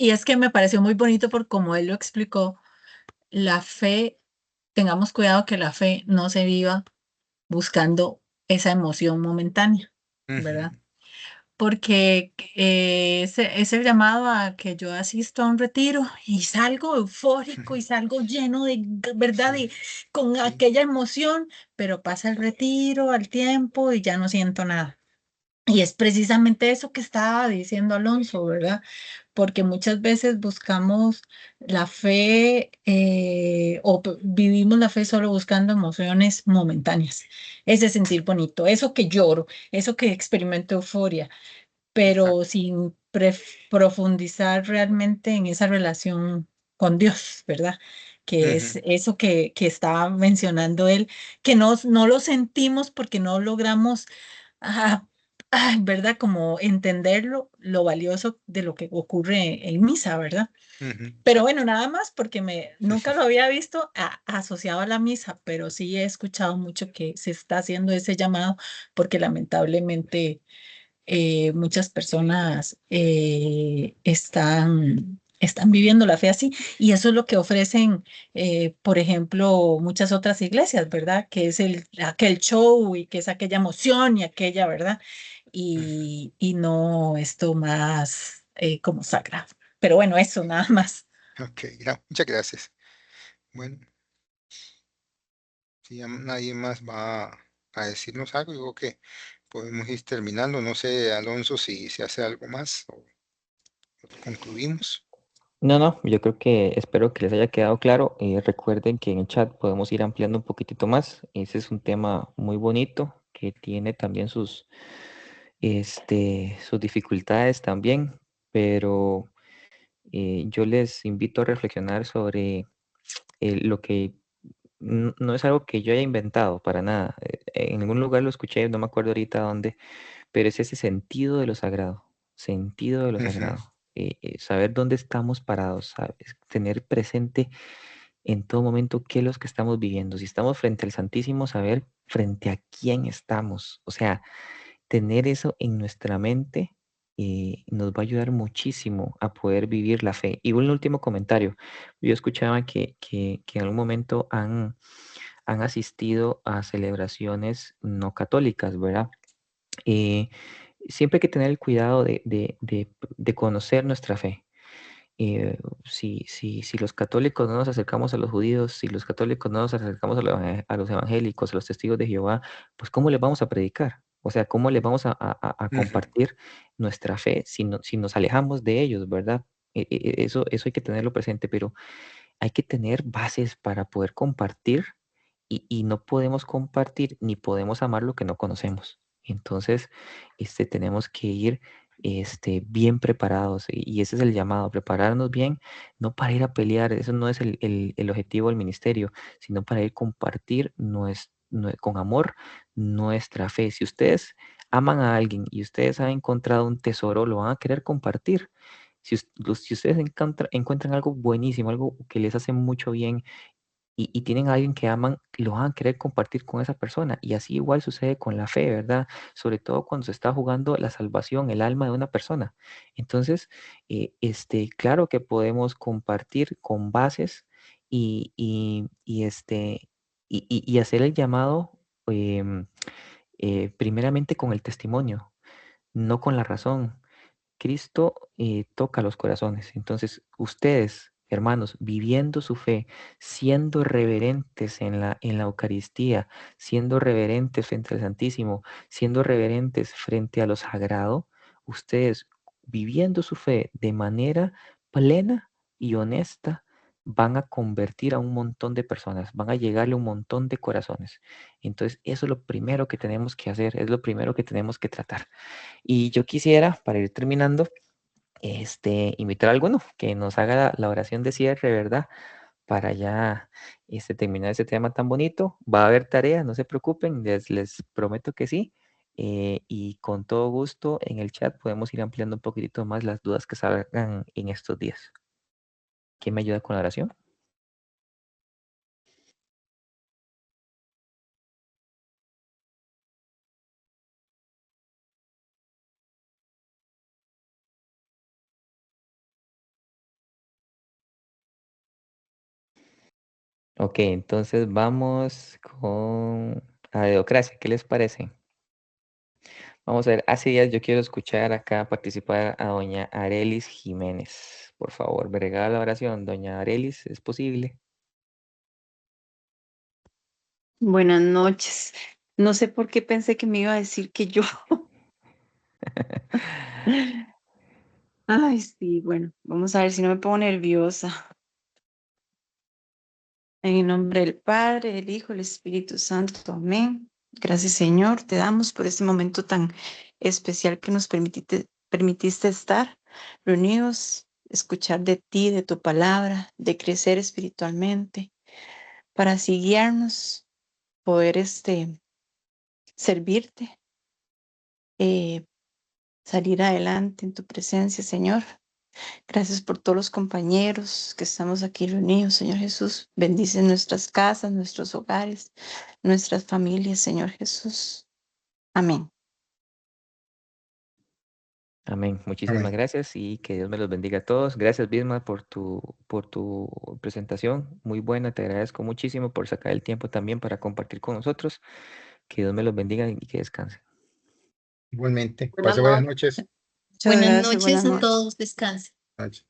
Y es que me pareció muy bonito por como él lo explicó, la fe, tengamos cuidado que la fe no se viva buscando esa emoción momentánea, ¿verdad? Ujú, Porque es el llamado a que yo asisto a un retiro y salgo eufórico y salgo lleno de, ¿verdad? Sí, Y con sí. aquella emoción, pero pasa el retiro, al tiempo y ya no siento nada. Y es precisamente eso que estaba diciendo Alonso, ¿verdad? Porque muchas veces buscamos la fe vivimos la fe solo buscando emociones momentáneas, ese sentir bonito, eso que lloro, eso que experimento euforia, pero Exacto. sin profundizar realmente en esa relación con Dios, ¿verdad? Que es Ujú, eso que estaba mencionando él, que no lo sentimos porque no logramos, ah, ¿verdad? Como entenderlo, lo valioso de lo que ocurre en misa, ¿verdad? ujú. Pero bueno, nada más porque nunca lo había visto asociado a la misa, pero sí he escuchado mucho que se está haciendo ese llamado porque lamentablemente muchas personas están viviendo la fe así y eso es lo que ofrecen, por ejemplo, muchas otras iglesias, ¿verdad? Que es aquel show y que es aquella emoción y aquella, ¿verdad? Ujú. Y no esto más como sagrado. Pero bueno, eso nada más. Ok, muchas gracias. Bueno, si ya nadie más va a decirnos algo, digo que podemos ir terminando. No sé, Alonso, si se hace algo más o concluimos. No, no, yo creo que espero que les haya quedado claro. Recuerden que en el chat podemos ir ampliando un poquitito más. Ese es un tema muy bonito que tiene también sus dificultades también, pero yo les invito a reflexionar sobre lo que no es algo que yo haya inventado para nada. En algún lugar lo escuché, no me acuerdo ahorita dónde, pero es ese sentido de lo sagrado, sentido de lo Ujú, sagrado. Saber dónde estamos parados, ¿sabes? Tener presente en todo momento qué es lo que estamos viviendo. Si estamos frente al Santísimo, saber frente a quién estamos. O sea, tener eso en nuestra mente nos va a ayudar muchísimo a poder vivir la fe. Y un último comentario. Yo escuchaba que en algún momento han asistido a celebraciones no católicas, ¿verdad? Eh, Siempre hay que tener el cuidado de conocer nuestra fe. Si los católicos no nos acercamos a los judíos, si los católicos no nos acercamos a los evangélicos, a los testigos de Jehová, pues ¿cómo les vamos a predicar? O sea, ¿cómo les vamos a ujú. compartir nuestra fe si nos alejamos de ellos, ¿verdad? Eso hay que tenerlo presente, pero hay que tener bases para poder compartir y no podemos compartir ni podemos amar lo que no conocemos. Entonces, tenemos que ir bien preparados y ese es el llamado, prepararnos bien, no para ir a pelear, eso no es el objetivo del ministerio, sino para ir a compartir con amor nuestra fe. Si ustedes aman a alguien y ustedes han encontrado un tesoro, lo van a querer compartir. Si ustedes encuentran algo buenísimo, algo que les hace mucho bien y tienen a alguien que aman, lo van a querer compartir con esa persona. Y así igual sucede con la fe, ¿verdad? Sobre todo cuando se está jugando la salvación, el alma de una persona. Entonces, claro que podemos compartir con bases y hacer el llamado em, primeramente con el testimonio, no con la razón. Cristo toca los corazones. Entonces, ustedes, hermanos, viviendo su fe, siendo reverentes en la Eucaristía, siendo reverentes frente al Santísimo, siendo reverentes frente a lo sagrado, ustedes viviendo su fe de manera plena y honesta, van a convertir a un montón de personas, van a llegarle a un montón de corazones. Entonces, eso es lo primero que tenemos que hacer, es lo primero que tenemos que tratar. Y yo quisiera, para ir terminando, invitar a alguno que nos haga la oración de cierre, ¿verdad? Para ya terminar ese tema tan bonito. Va a haber tarea, no se preocupen, les prometo que sí. Y con todo gusto en el chat podemos ir ampliando un poquitito más las dudas que salgan en estos días. ¿Quién me ayuda con la oración? Ok, entonces vamos con la Dedocracia. ¿Qué les parece? Vamos a ver, hace días yo quiero escuchar acá participar a doña Arelis Jiménez. Por favor, me regala la oración. Doña Arelis, ¿es posible? Buenas noches. No sé por qué pensé que me iba a decir que yo. Ay, sí, bueno, vamos a ver si no me pongo nerviosa. En el nombre del Padre, del Hijo, del Espíritu Santo. Amén. Gracias, Señor. Te damos por este momento tan especial que nos permitiste estar reunidos, escuchar de ti, de tu palabra, de crecer espiritualmente, para así guiarnos, poder servirte, eh, salir adelante en tu presencia, Señor. Gracias por todos los compañeros que estamos aquí reunidos, Señor Jesús. Bendice nuestras casas, nuestros hogares, nuestras familias, Señor Jesús. Amén. Amén. Muchísimas Amén. gracias y que Dios me los bendiga a todos. Gracias, Bisma, por tu presentación. Muy buena. Te agradezco muchísimo por sacar el tiempo también para compartir con nosotros. Que Dios me los bendiga y que descansen. Igualmente. Buenas Pase buenas noches. noches. Muchas Buenas gracias. noches Buenas a noches. todos, descansen. Noches.